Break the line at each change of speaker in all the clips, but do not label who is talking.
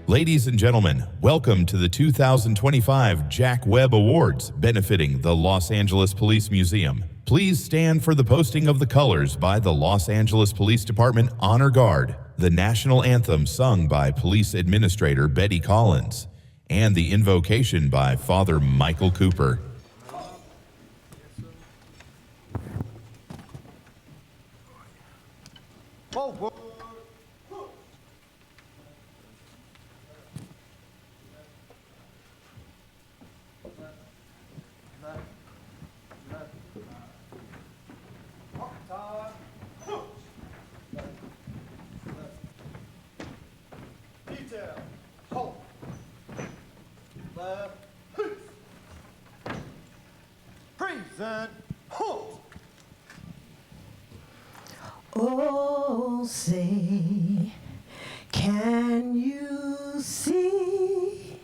Ladies and gentlemen, welcome to the 2025 Jack Webb Awards benefiting the Los Angeles Police Museum. Please stand for the posting of the colors by the Los Angeles Police Department Honor Guard, the national anthem sung by Police Administrator Betty Collins, and the invocation by Father Michael Cooper.
Present, halt!
Oh, say, can you see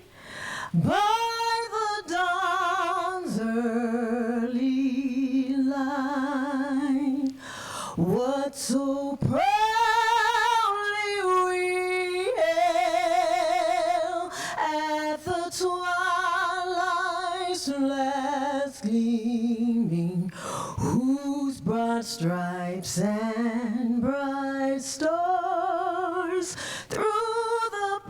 by the dawn's early light what so proudly we hailed at the twilight's last gleaming, whose broad stripes and bright stars through the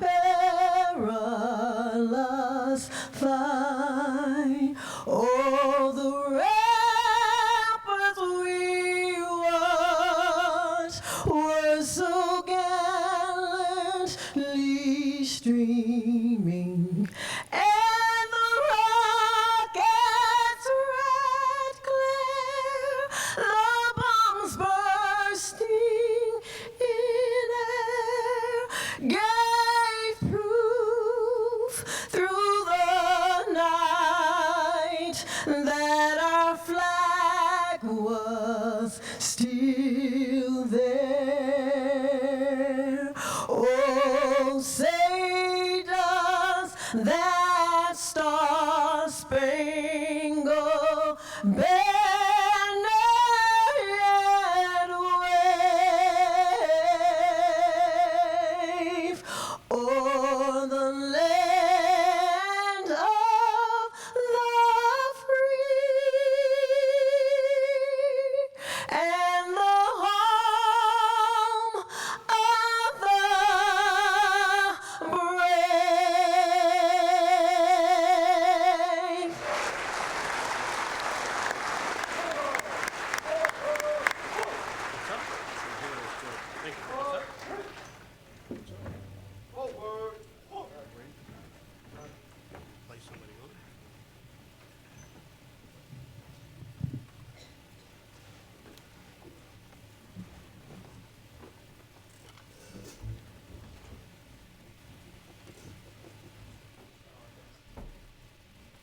perilous fight, oh, the ramparts we watched were so gallantly streaming, and the rockets' red glare, the bombs bursting in air, gave proof through the night that our flag was still there. Oh, say does that star-spangled banner yet wave o'er the land of the free and the home of the brave.
Forward,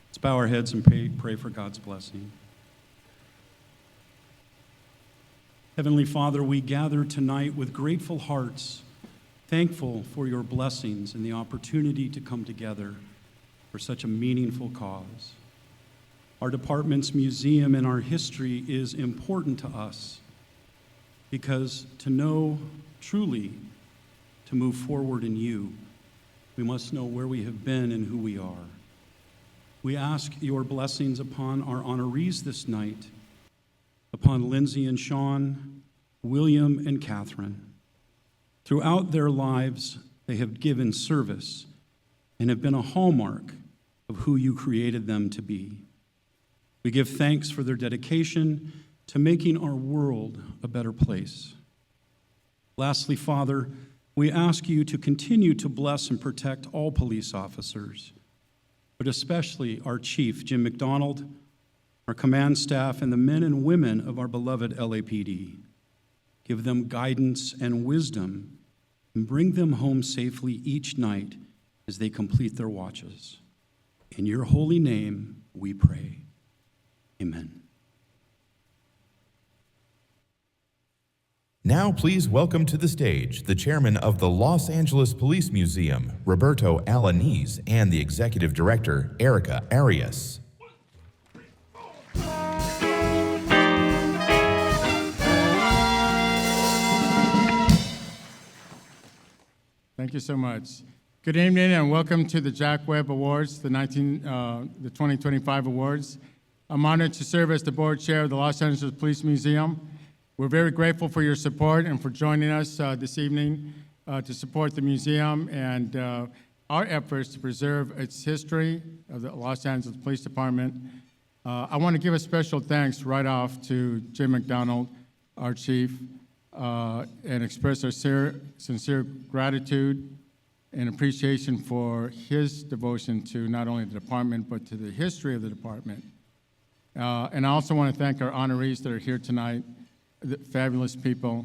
Let's bow our heads and pray for God's blessing. Heavenly Father, we gather tonight with grateful hearts, thankful for your blessings and the opportunity to come together for such a meaningful cause. Our department's museum and our history is important to us because to know truly, to move forward in you, we must know where we have been and who we are. We ask your blessings upon our honorees this night, upon Lindsay and Sean, William and Catherine. Throughout their lives, they have given service and have been a hallmark of who you created them to be. We give thanks for their dedication to making our world a better place. Lastly, Father, we ask you to continue to bless and protect all police officers, but especially our Chief, Jim McDonald, our command staff, and the men and women of our beloved LAPD. Give them guidance and wisdom and bring them home safely each night as they complete their watches. In your holy name we pray. Amen.
Now please welcome to the stage the chairman of the Los Angeles Police Museum, Roberto Alaniz, and the executive director, Erica Arias.
Thank you so much. Good evening and welcome to the Jack Webb Awards, the 2025 awards. I'm honored to serve as the board chair of the Los Angeles Police Museum. We're very grateful for your support and for joining us this evening to support the museum and our efforts to preserve its history of the Los Angeles Police Department. I want to give a special thanks right off to Jim McDonald, our chief, and express our sincere gratitude and appreciation for his devotion to not only the department, but to the history of the department. And I also want to thank our honorees that are here tonight, the fabulous people.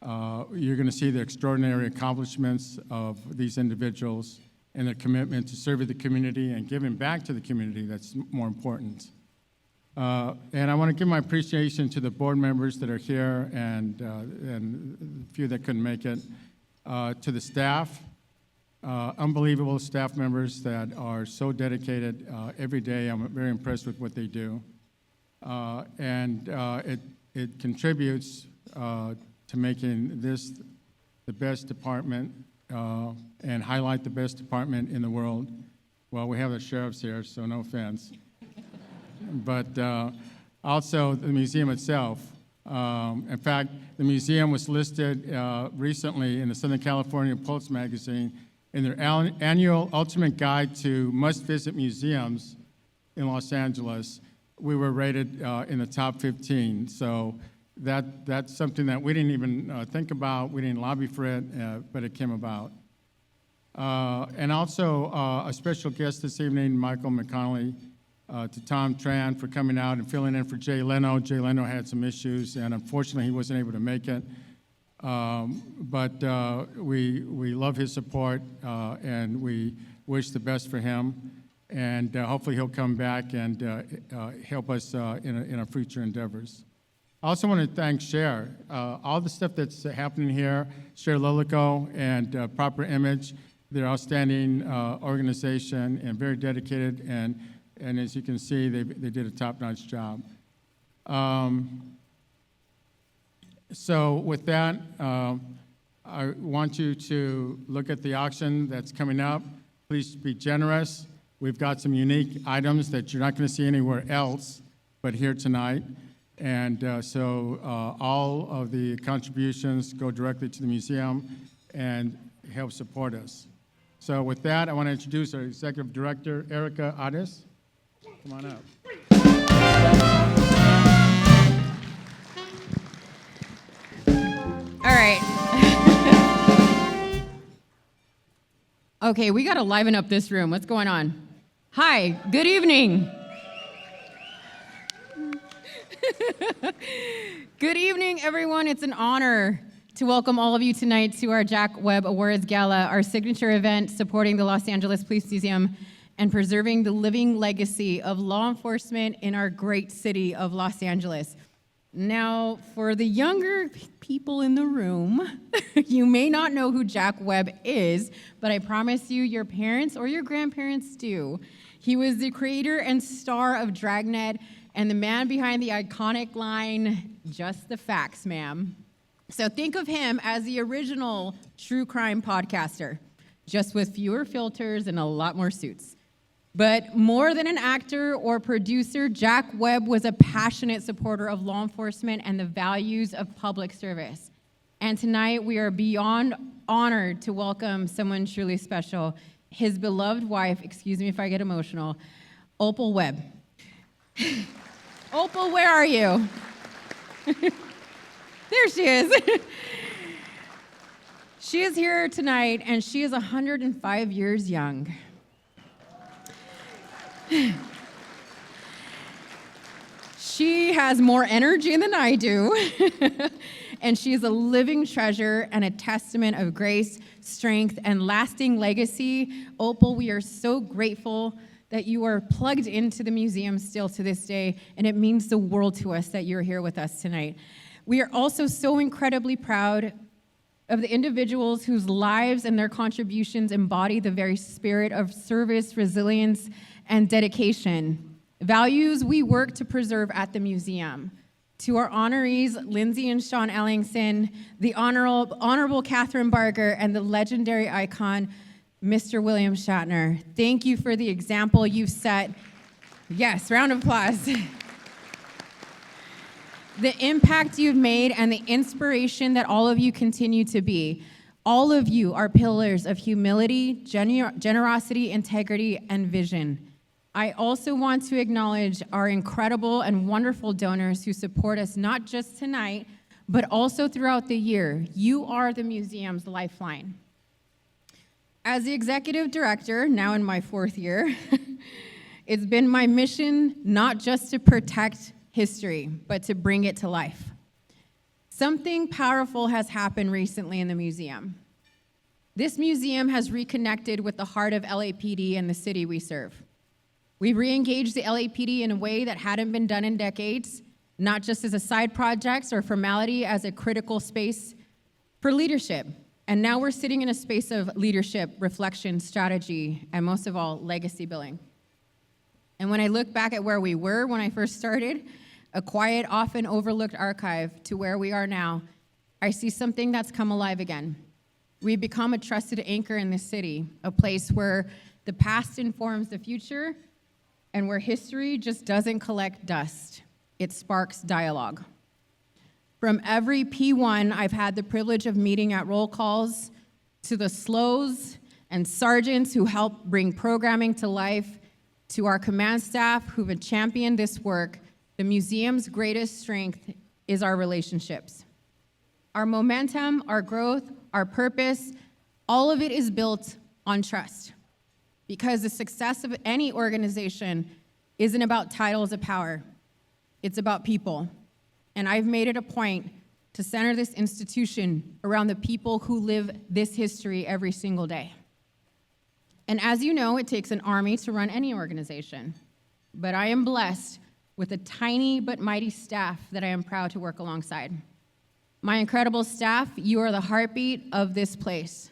You're going to see the extraordinary accomplishments of these individuals and their commitment to serving the community and giving back to the community. That's more important. And I want to give my appreciation to the board members that are here and a few that couldn't make it, to the staff, unbelievable staff members that are so dedicated every day. I'm very impressed with what they do. It contributes to making this the best department and highlight the best department in the world. Well, we have the sheriffs here, so no offense. But also the museum itself. In fact, the museum was listed recently in the Southern California Pulse magazine in their annual Ultimate Guide to Must-Visit Museums in Los Angeles. We were rated in the top 15. So that's something that we didn't even think about. We didn't lobby for it, but it came about. And also a special guest this evening, Michael McConnelly, to Tom Tran for coming out and filling in for Jay Leno. Jay Leno had some issues, and unfortunately he wasn't able to make it. But we love his support, and we wish the best for him. And hopefully he'll come back and help us in our future endeavors. I also want to thank Cher. All the stuff that's happening here, Cher Lilico and Proper Image, they're outstanding organization and very dedicated, and as you can see, they did a top-notch job. So with that, I want you to look at the auction that's coming up. Please be generous. We've got some unique items that you're not going to see anywhere else but here tonight. And so all of the contributions go directly to the museum and help support us. So with that, I want to introduce our Executive Director, Erica Ades. Come on up.
All right. Okay, we got to liven up this room. What's going on? Hi, good evening. Good evening, everyone. It's an honor to welcome all of you tonight to our Jack Webb Awards Gala, our signature event supporting the Los Angeles Police Museum and preserving the living legacy of law enforcement in our great city of Los Angeles. Now, for the younger people in the room, you may not know who Jack Webb is, but I promise you your parents or your grandparents do. He was the creator and star of Dragnet and the man behind the iconic line, "Just the facts, ma'am." So think of him as the original true crime podcaster, just with fewer filters and a lot more suits. But more than an actor or producer, Jack Webb was a passionate supporter of law enforcement and the values of public service. And tonight we are beyond honored to welcome someone truly special, his beloved wife, excuse me if I get emotional, Opal Webb. Opal, where are you? There she is. She is here tonight, and she is 105 years young. She has more energy than I do, and she is a living treasure and a testament of grace, strength, and lasting legacy. Opal, we are so grateful that you are plugged into the museum still to this day, and it means the world to us that you're here with us tonight. We are also so incredibly proud of the individuals whose lives and their contributions embody the very spirit of service, resilience, and dedication, values we work to preserve at the museum. To our honorees, Lindsay and Sean Ellingson, the Honorable Catherine Barger, and the legendary icon, Mr. William Shatner. Thank you for the example you've set. Yes, round of applause. The impact you've made and the inspiration that all of you continue to be. All of you are pillars of humility, generosity, integrity, and vision. I also want to acknowledge our incredible and wonderful donors who support us not just tonight, but also throughout the year. You are the museum's lifeline. As the executive director, now in my 4th year, it's been my mission not just to protect history, but to bring it to life. Something powerful has happened recently in the museum. This museum has reconnected with the heart of LAPD and the city we serve. We've re-engaged the LAPD in a way that hadn't been done in decades, not just as a side project or formality, as a critical space for leadership. And now we're sitting in a space of leadership, reflection, strategy, and most of all, legacy building. And when I look back at where we were when I first started, a quiet, often overlooked archive, to where we are now, I see something that's come alive again. We've become a trusted anchor in this city, a place where the past informs the future and where history just doesn't collect dust. It sparks dialogue. From every P1 I've had the privilege of meeting at roll calls, to the SLOs and sergeants who help bring programming to life, to our command staff who've championed this work, the museum's greatest strength is our relationships. Our momentum, our growth, our purpose, all of it is built on trust. Because the success of any organization isn't about titles of power. It's about people. And I've made it a point to center this institution around the people who live this history every single day. And as you know, it takes an army to run any organization. But I am blessed with a tiny but mighty staff that I am proud to work alongside. My incredible staff, you are the heartbeat of this place.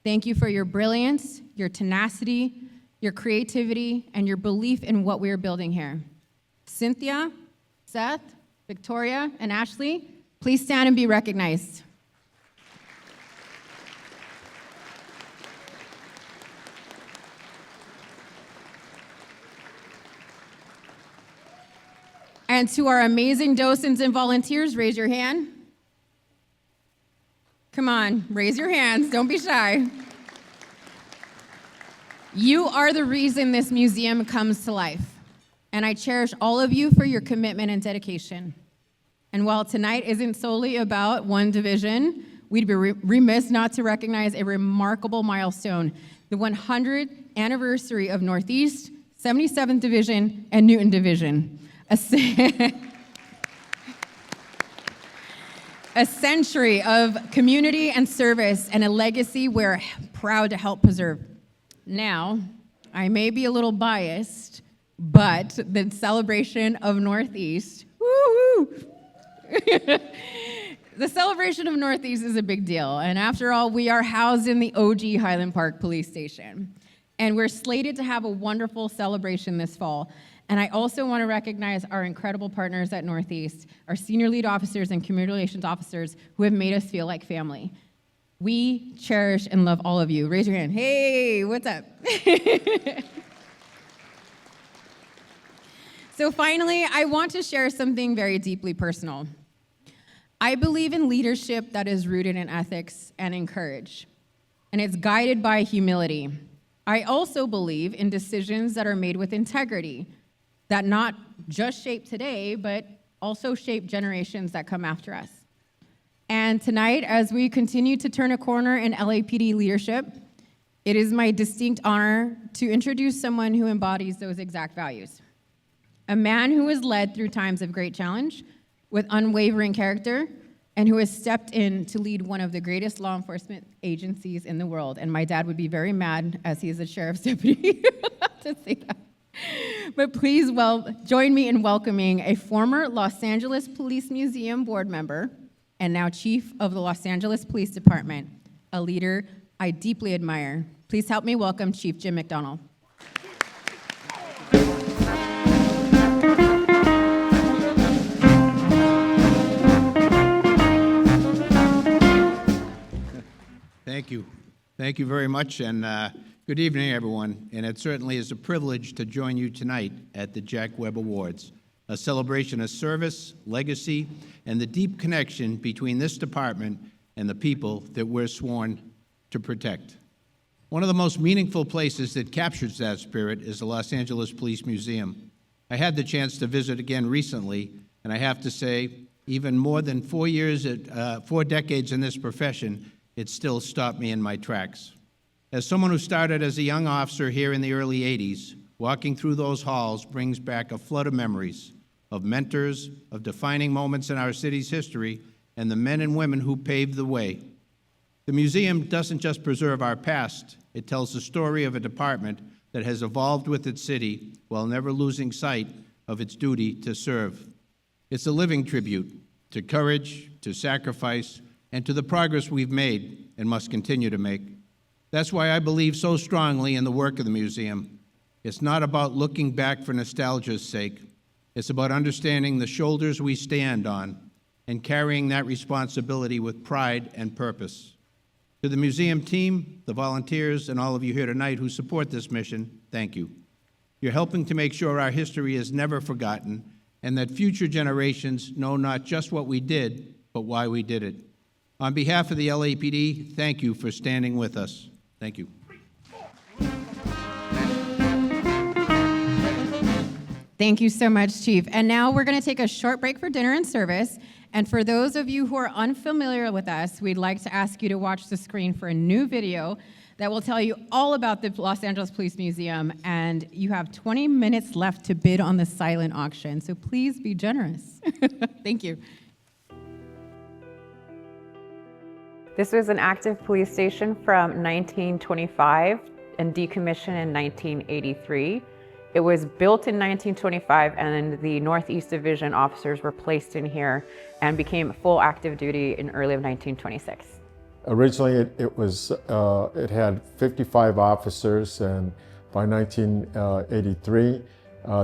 Thank you for your brilliance, your tenacity, your creativity, and your belief in what we are building here. Cynthia, Seth, Victoria, and Ashley, please stand and be recognized. And to our amazing docents and volunteers, raise your hand. Come on, raise your hands, don't be shy. You are the reason this museum comes to life, and I cherish all of you for your commitment and dedication. And while tonight isn't solely about one division, we'd be remiss not to recognize a remarkable milestone, the 100th anniversary of Northeast, 77th Division, and Newton Division. A century of community and service, and a legacy we're proud to help preserve. Now, I may be a little biased, but the celebration of Northeast, woo-hoo! The celebration of Northeast is a big deal, and after all, we are housed in the OG Highland Park Police Station, and we're slated to have a wonderful celebration this fall. And I also want to recognize our incredible partners at Northeast, our senior lead officers and community relations officers who have made us feel like family. We cherish and love all of you. Raise your hand. Hey, what's up? So finally, I want to share something very deeply personal. I believe in leadership that is rooted in ethics and in courage, and it's guided by humility. I also believe in decisions that are made with integrity, that not just shape today, but also shape generations that come after us. And tonight, as we continue to turn a corner in LAPD leadership, it is my distinct honor to introduce someone who embodies those exact values. A man who has led through times of great challenge with unwavering character, and who has stepped in to lead one of the greatest law enforcement agencies in the world. And my dad would be very mad, as he is a sheriff's deputy, to say that. But please join me in welcoming a former Los Angeles Police Museum board member and now chief of the Los Angeles Police Department, a leader I deeply admire. Please help me welcome Chief Jim McDonald.
Thank you. Thank you very much, and good evening, everyone. And it certainly is a privilege to join you tonight at the Jack Webb Awards, a celebration of service, legacy, and the deep connection between this department and the people that we're sworn to protect. One of the most meaningful places that captures that spirit is the Los Angeles Police Museum. I had the chance to visit again recently, and I have to say, even more than 4 decades in this profession, it still stopped me in my tracks. As someone who started as a young officer here in the early 80s, walking through those halls brings back a flood of memories, of mentors, of defining moments in our city's history, and the men and women who paved the way. The museum doesn't just preserve our past, it tells the story of a department that has evolved with its city while never losing sight of its duty to serve. It's a living tribute to courage, to sacrifice, and to the progress we've made and must continue to make. That's why I believe so strongly in the work of the museum. It's not about looking back for nostalgia's sake. It's about understanding the shoulders we stand on and carrying that responsibility with pride and purpose. To the museum team, the volunteers, and all of you here tonight who support this mission, thank you. You're helping to make sure our history is never forgotten and that future generations know not just what we did, but why we did it. On behalf of the LAPD, thank you for standing with us. Thank you.
Thank you so much, Chief. And now we're going to take a short break for dinner and service. And for those of you who are unfamiliar with us, we'd like to ask you to watch the screen for a new video that will tell you all about the Los Angeles Police Museum. And you have 20 minutes left to bid on the silent auction. So please be generous. Thank you.
This was an active police station from 1925 and decommissioned in 1983. It was built in 1925, and the Northeast Division officers were placed in here and became full active duty in early of 1926.
Originally, it had 55 officers, and by 1983,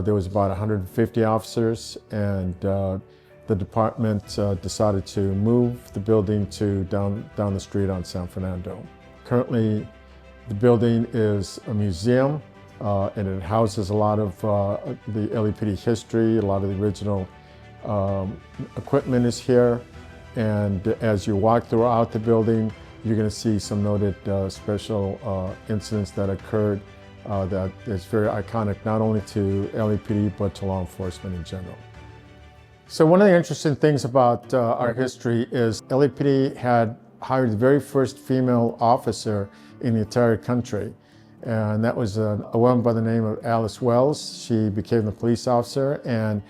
there was about 150 officers, and the department decided to move the building to down the street on San Fernando. Currently, the building is a museum, and it houses a lot of the LAPD history. A lot of the original equipment is here, and as you walk throughout the building, you're going to see some noted special incidents that occurred that is very iconic, not only to LAPD, but to law enforcement in general. So one of the interesting things about our history is LAPD had hired the very first female officer in the entire country. And that was a woman by the name of Alice Wells. She became the police officer, and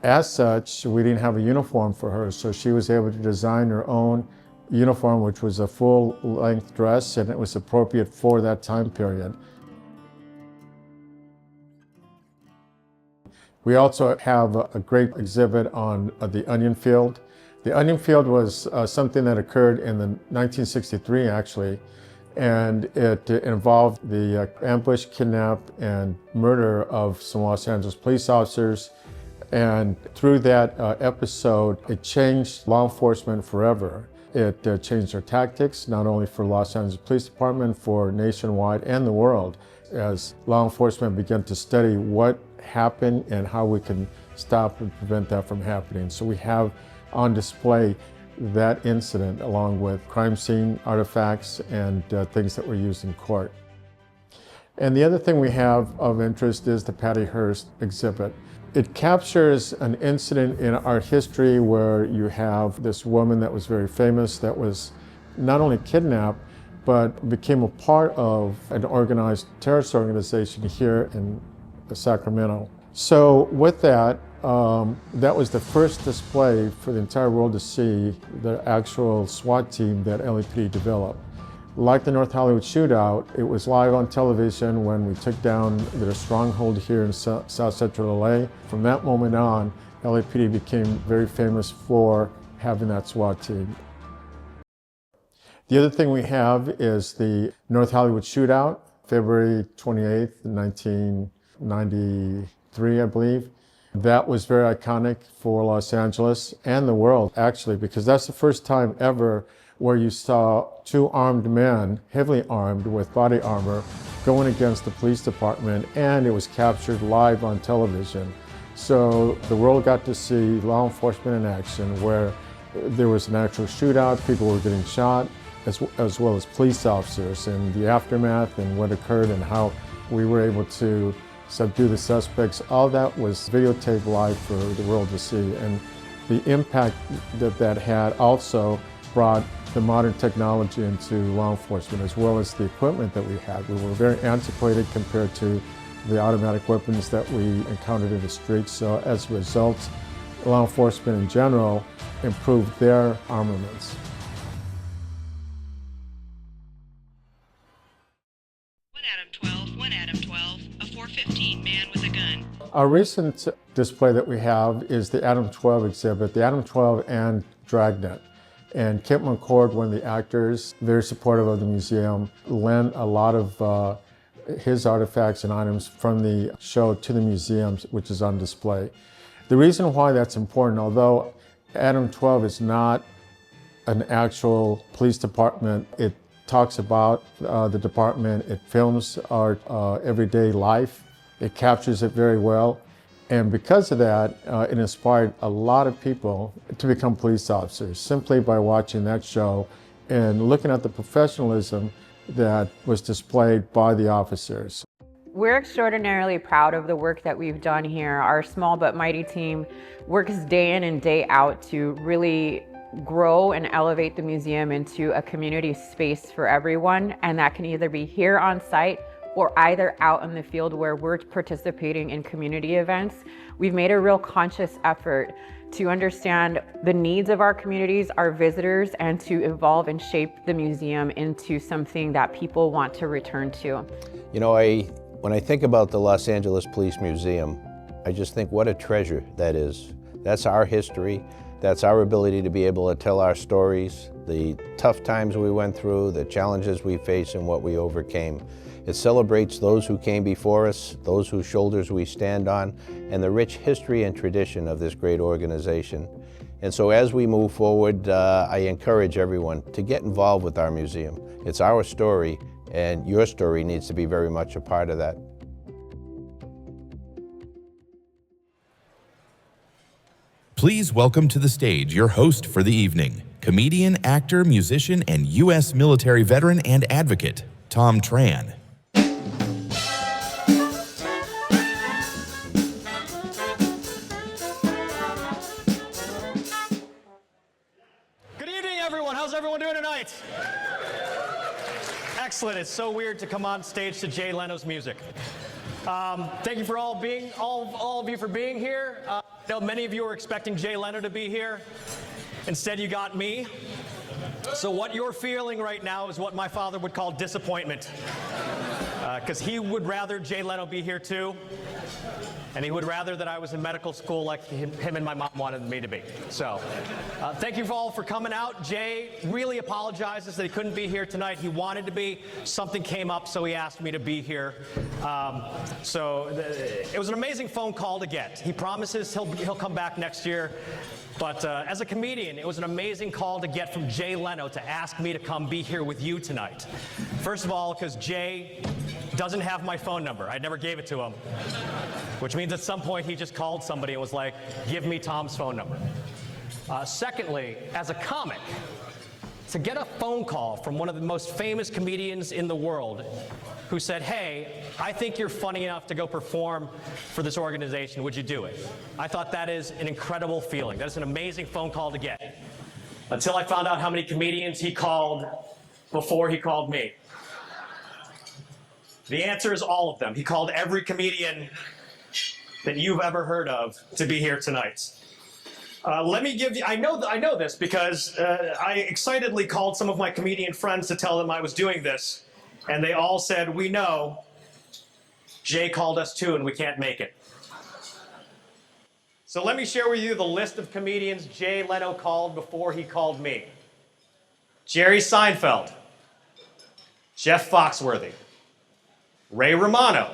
as such, we didn't have a uniform for her. So she was able to design her own uniform, which was a full-length dress, and it was appropriate for that time period. We also have a great exhibit on the onion field. The onion field was something that occurred in 1963, actually, and it involved the ambush, kidnap, and murder of some Los Angeles police officers. And through that episode, it changed law enforcement forever. It changed our tactics, not only for Los Angeles Police Department, for nationwide and the world, as law enforcement began to study what happened and how we can stop and prevent that from happening. So we have on display that incident along with crime scene artifacts and things that were used in court. And the other thing we have of interest is the Patty Hearst exhibit. It captures an incident in our history where you have this woman that was very famous that was not only kidnapped, but became a part of an organized terrorist organization here in Sacramento. So with that, that was the first display for the entire world to see the actual SWAT team that LAPD developed. Like the North Hollywood shootout, it was live on television when we took down their stronghold here in South Central LA. From that moment on, LAPD became very famous for having that SWAT team. The other thing we have is the North Hollywood shootout, February 28th, 1993, I believe. That was very iconic for Los Angeles and the world, actually, because that's the first time ever where you saw two armed men, heavily armed with body armor, going against the police department, and it was captured live on television. So the world got to see law enforcement in action, where there was an actual shootout, people were getting shot, as well as police officers, and the aftermath and what occurred and how we were able to subdue the suspects. All that was videotaped live for the world to see. And the impact that that had also brought the modern technology into law enforcement, as well as the equipment that we had. We were very antiquated compared to the automatic weapons that we encountered in the streets. So as a result, law enforcement in general improved their armaments.
One Adam 12, a 415 man with a gun.
Our recent display that we have is the Adam 12 exhibit, the Adam 12 and Dragnet. And Kent McCord, one of the actors, very supportive of the museum, lent a lot of his artifacts and items from the show to the museum, which is on display. The reason why that's important, although Adam 12 is not an actual police department, it talks about the department, it films our everyday life, it captures it very well. And because of that, it inspired a lot of people to become police officers simply by watching that show and looking at the professionalism that was displayed by the officers.
We're extraordinarily proud of the work that we've done here. Our small but mighty team works day in and day out to really grow and elevate the museum into a community space for everyone, and that can either be here on site or either out in the field where we're participating in community events. We've made a real conscious effort to understand the needs of our communities, our visitors, and to evolve and shape the museum into something that people want to return to.
You know, when I think about the Los Angeles Police Museum, I just think what a treasure that is. That's our history. That's our ability to be able to tell our stories, the tough times we went through, the challenges we faced, and what we overcame. It celebrates those who came before us, those whose shoulders we stand on, and the rich history and tradition of this great organization. And so as we move forward, I encourage everyone to get involved with our museum. It's our story, and your story needs to be very much a part of that.
Please welcome to the stage your host for the evening, comedian, actor, musician, and U.S. military veteran and advocate, Tom Tran.
Good evening, everyone. How's everyone doing tonight? Excellent. It's so weird to come on stage to Jay Leno's music. Thank you for all of you for being here. I know many of you were expecting Jay Leno to be here. Instead, you got me. So what you're feeling right now is what my father would call disappointment. Because he would rather Jay Leno be here too. And he would rather that I was in medical school like him and my mom wanted me to be. So thank you all for coming out. Jay really apologizes that he couldn't be here tonight. He wanted to be. Something came up, so he asked me to be here. It was an amazing phone call to get. He promises he'll come back next year. But as a comedian, it was an amazing call to get from Jay Leno to ask me to come be here with you tonight. First of all, because Jay doesn't have my phone number. I never gave it to him. Which means at some point he just called somebody and was like, give me Tom's phone number. Secondly, as a comic, to get a phone call from one of the most famous comedians in the world who said, hey, I think you're funny enough to go perform for this organization, would you do it? I thought that is an incredible feeling. That is an amazing phone call to get. Until I found out how many comedians he called before he called me. The answer is all of them. He called every comedian that you've ever heard of to be here tonight. Let me give you, I know this because I excitedly called some of my comedian friends to tell them I was doing this, and they all said, we know, Jay called us too and we can't make it. So let me share with you the list of comedians Jay Leno called before he called me. Jerry Seinfeld, Jeff Foxworthy, Ray Romano,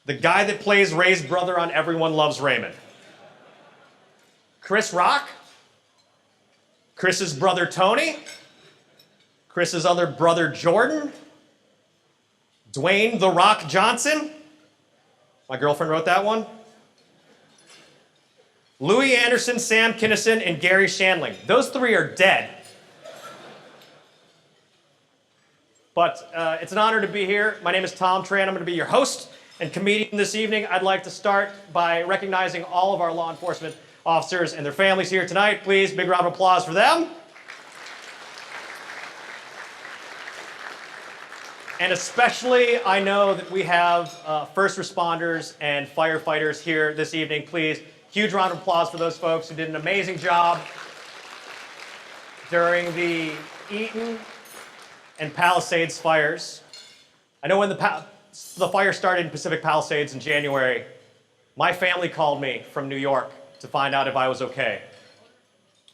the guy that plays Ray's brother on Everyone Loves Raymond. Chris Rock, Chris's brother Tony, Chris's other brother, Jordan. Dwayne "The Rock" Johnson. My girlfriend wrote that one. Louis Anderson, Sam Kinison, and Gary Shandling. Those three are dead. But it's an honor to be here. My name is Tom Tran. I'm going to be your host and comedian this evening. I'd like to start by recognizing all of our law enforcement officers and their families here tonight. Please, big round of applause for them. And especially, I know that we have first responders and firefighters here this evening. Please, huge round of applause for those folks who did an amazing job during the Eaton and Palisades fires. I know when the fire started in Pacific Palisades in January, my family called me from New York to find out if I was okay.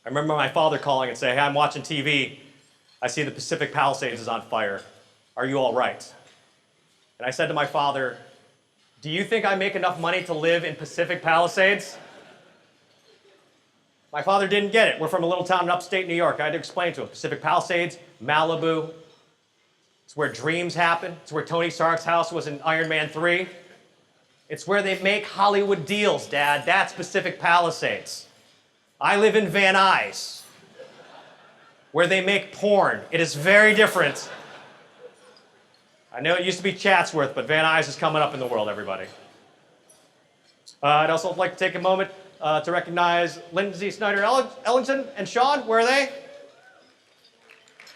I remember my father calling and saying, "Hey, I'm watching TV. I see the Pacific Palisades is on fire. Are you all right?" And I said to my father, "Do you think I make enough money to live in Pacific Palisades?" My father didn't get it. We're from a little town in upstate New York. I had to explain to him. Pacific Palisades, Malibu. It's where dreams happen. It's where Tony Stark's house was in Iron Man 3. It's where they make Hollywood deals, Dad. That's Pacific Palisades. I live in Van Nuys, where they make porn. It is very different. I know it used to be Chatsworth, but Van Nuys is coming up in the world, everybody. I'd also like to take a moment to recognize Lindsay Snyder Ellington and Sean. Where are they?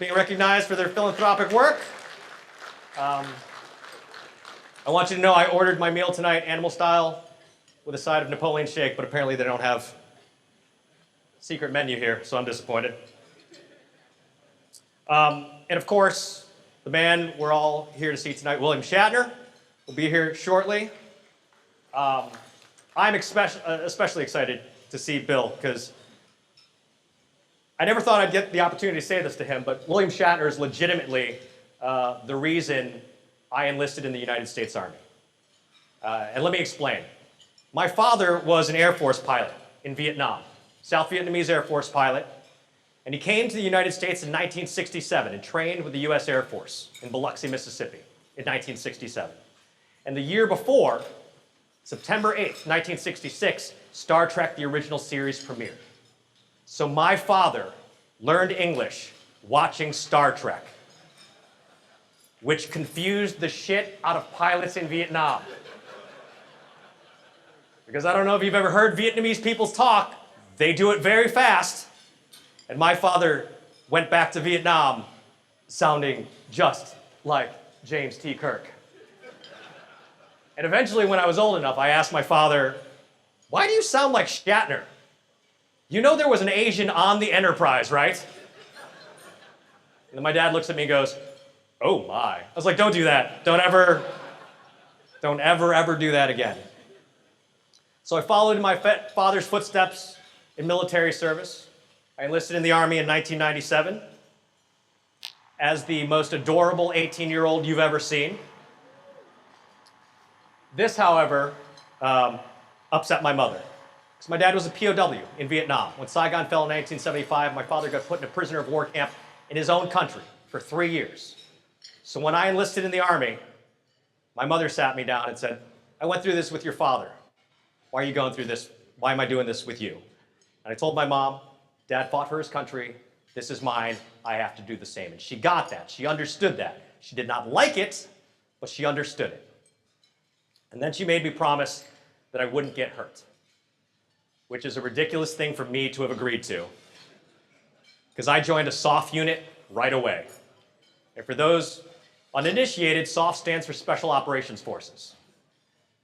Being recognized for their philanthropic work. I want you to know I ordered my meal tonight, animal style, with a side of Napoleon shake, but apparently they don't have a secret menu here, so I'm disappointed. And of course, the man we're all here to see tonight, William Shatner, will be here shortly. I'm especially excited to see Bill, because I never thought I'd get the opportunity to say this to him, but William Shatner is legitimately the reason I enlisted in the United States Army. And let me explain. My father was an Air Force pilot in Vietnam, South Vietnamese Air Force pilot. And he came to the United States in 1967 and trained with the U.S. Air Force in Biloxi, Mississippi in 1967. And the year before, September 8th, 1966, Star Trek, the original series, premiered. So my father learned English watching Star Trek, which confused the shit out of pilots in Vietnam. Because I don't know if you've ever heard Vietnamese people talk, they do it very fast. And my father went back to Vietnam sounding just like James T. Kirk. And eventually, when I was old enough, I asked my father, "Why do you sound like Shatner? You know there was an Asian on the Enterprise, right?" And then my dad looks at me and goes, "Oh my." I was like, "Don't do that. Don't ever do that again." So I followed in my father's footsteps in military service. I enlisted in the Army in 1997 as the most adorable 18-year-old you've ever seen. This, however, upset my mother. Because my dad was a POW in Vietnam. When Saigon fell in 1975, my father got put in a prisoner of war camp in his own country for 3 years. So when I enlisted in the Army, my mother sat me down and said, "I went through this with your father. Why are you going through this? Why am I doing this with you?" And I told my mom, "Dad fought for his country. This is mine. I have to do the same." And she got that. She understood that. She did not like it, but she understood it. And then she made me promise that I wouldn't get hurt, which is a ridiculous thing for me to have agreed to, because I joined a SOF unit right away. And for those uninitiated, SOF stands for Special Operations Forces.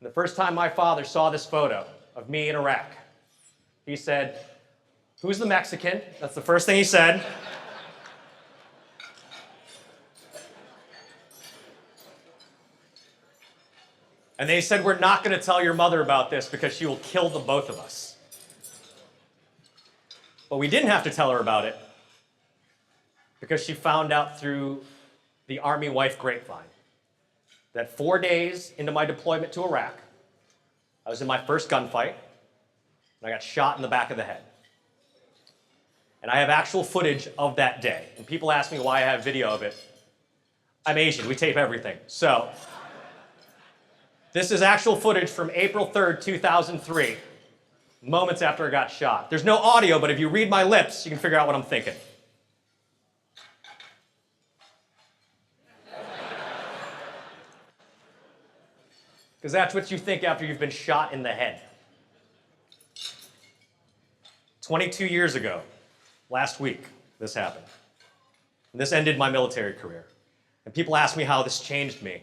And the first time my father saw this photo of me in Iraq, he said, "Who's the Mexican?" That's the first thing he said. And they said, "We're not going to tell your mother about this because she will kill the both of us." But we didn't have to tell her about it because she found out through the Army wife grapevine that 4 days into my deployment to Iraq, I was in my first gunfight and I got shot in the back of the head. And I have actual footage of that day. And people ask me why I have video of it. I'm Asian, we tape everything. So, this is actual footage from April 3rd, 2003, moments after I got shot. There's no audio, but if you read my lips, you can figure out what I'm thinking. Because that's what you think after you've been shot in the head. 22 years ago, last week, this happened. And this ended my military career. And people ask me how this changed me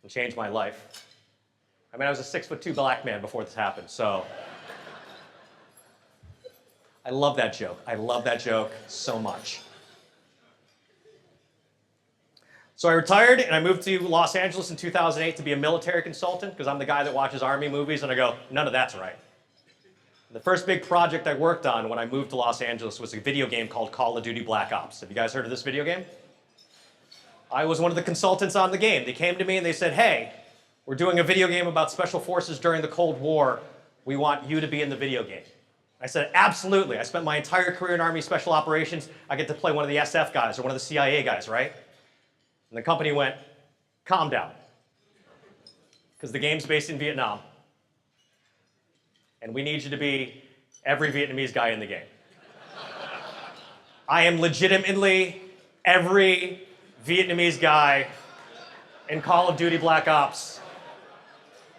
and changed my life. I mean, I was a 6'2" black man before this happened, so. I love that joke. I love that joke so much. So I retired and I moved to Los Angeles in 2008 to be a military consultant because I'm the guy that watches Army movies and I go, none of that's right. The first big project I worked on when I moved to Los Angeles was a video game called Call of Duty Black Ops. Have you guys heard of this video game? I was one of the consultants on the game. They came to me and they said, hey, we're doing a video game about special forces during the Cold War. We want you to be in the video game. I said, absolutely. I spent my entire career in Army Special Operations. I get to play one of the SF guys or one of the CIA guys, right? And the company went, calm down. Because the game's based in Vietnam. And we need you to be every Vietnamese guy in the game. I am legitimately every Vietnamese guy in Call of Duty Black Ops.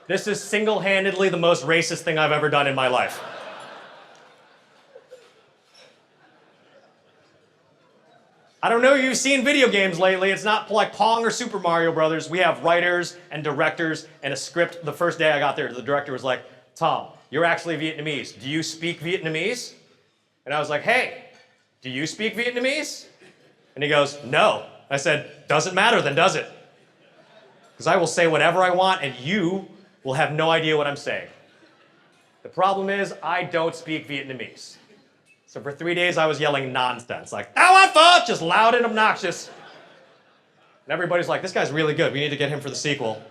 This is single-handedly the most racist thing I've ever done in my life. I don't know if you've seen video games lately. It's not like Pong or Super Mario Brothers. We have writers and directors and a script. The first day I got there, the director was like, Tom, you're actually Vietnamese. Do you speak Vietnamese? And I was like, hey, do you speak Vietnamese? And he goes, no. I said, doesn't matter then, does it? Because I will say whatever I want and you will have no idea what I'm saying. The problem is I don't speak Vietnamese. So for 3 days I was yelling nonsense, like, "Ow, I thought," just loud and obnoxious. And everybody's like, this guy's really good. We need to get him for the sequel.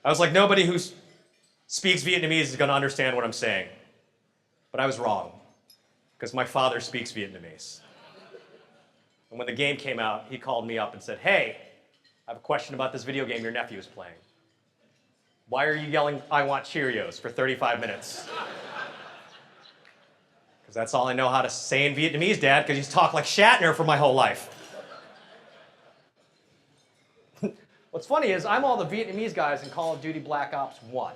I was like, nobody who speaks Vietnamese is going to understand what I'm saying. But I was wrong, because my father speaks Vietnamese. And when the game came out, he called me up and said, hey, I have a question about this video game your nephew is playing. Why are you yelling, I want Cheerios for 35 minutes? Because that's all I know how to say in Vietnamese, Dad, because he's talked like Shatner for my whole life. What's funny is I'm all the Vietnamese guys in Call of Duty Black Ops 1.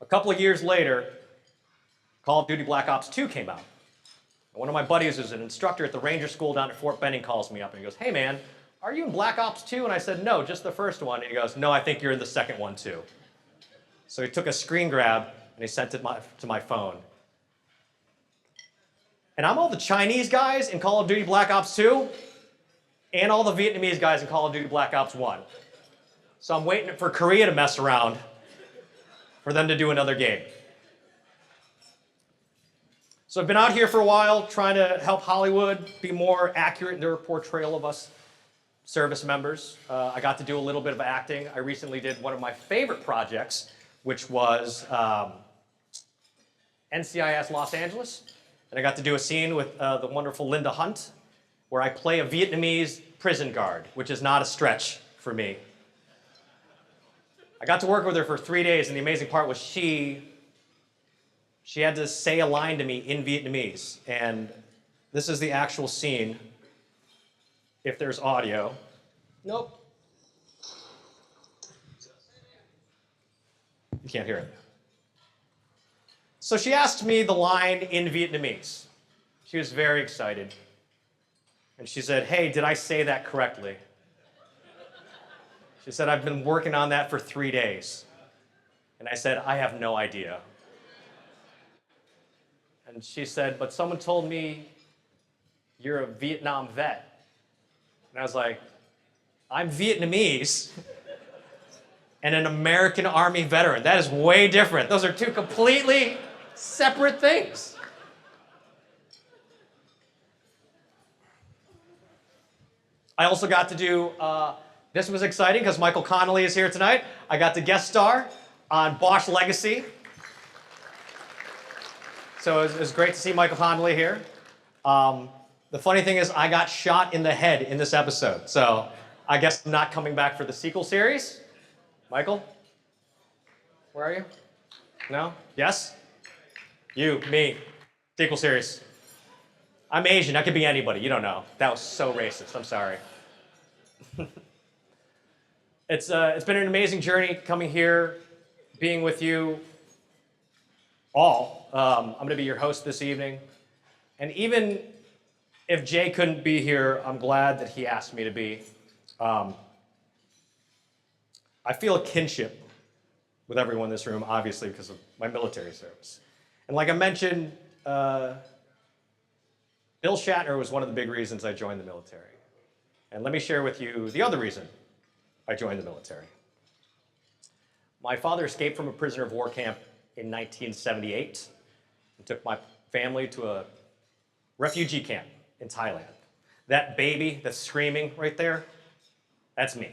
A couple of years later, Call of Duty Black Ops 2 came out. And one of my buddies who's an instructor at the Ranger School down at Fort Benning calls me up and he goes, hey man, are you in Black Ops 2? And I said, no, just the first one. And he goes, no, I think you're in the second one too. So he took a screen grab and he sent it to my phone. And I'm all the Chinese guys in Call of Duty Black Ops 2 and all the Vietnamese guys in Call of Duty Black Ops 1. So I'm waiting for Korea to mess around for them to do another game. So I've been out here for a while trying to help Hollywood be more accurate in their portrayal of us service members. I got to do a little bit of acting. I recently did one of my favorite projects, which was NCIS Los Angeles. And I got to do a scene with the wonderful Linda Hunt, where I play a Vietnamese prison guard, which is not a stretch for me. I got to work with her for 3 days, and the amazing part was she had to say a line to me in Vietnamese. And this is the actual scene. If there's audio. Nope. You can't hear it. So she asked me the line in Vietnamese. She was very excited. And she said, hey, did I say that correctly? She said, I've been working on that for 3 days. And I said, I have no idea. And she said, but someone told me you're a Vietnam vet. And I was like, I'm Vietnamese and an American Army veteran. That is way different. Those are two completely separate things. I also got to do, this was exciting because Michael Connelly is here tonight. I got to guest star on Bosch Legacy. So it's great to see Michael Connolly here. The funny thing is I got shot in the head in this episode, so I guess I'm not coming back for the sequel series. Michael? Where are you? No? Yes? You, me, sequel series. I'm Asian, that could be anybody, you don't know. That was so racist, I'm sorry. It's been an amazing journey coming here, being with you all. I'm going to be your host this evening. And even if Jay couldn't be here, I'm glad that he asked me to be. I feel a kinship with everyone in this room, obviously, because of my military service. And like I mentioned, Bill Shatner was one of the big reasons I joined the military. And let me share with you the other reason I joined the military. My father escaped from a prisoner of war camp in 1978 and took my family to a refugee camp in Thailand. That baby that's screaming right there, that's me.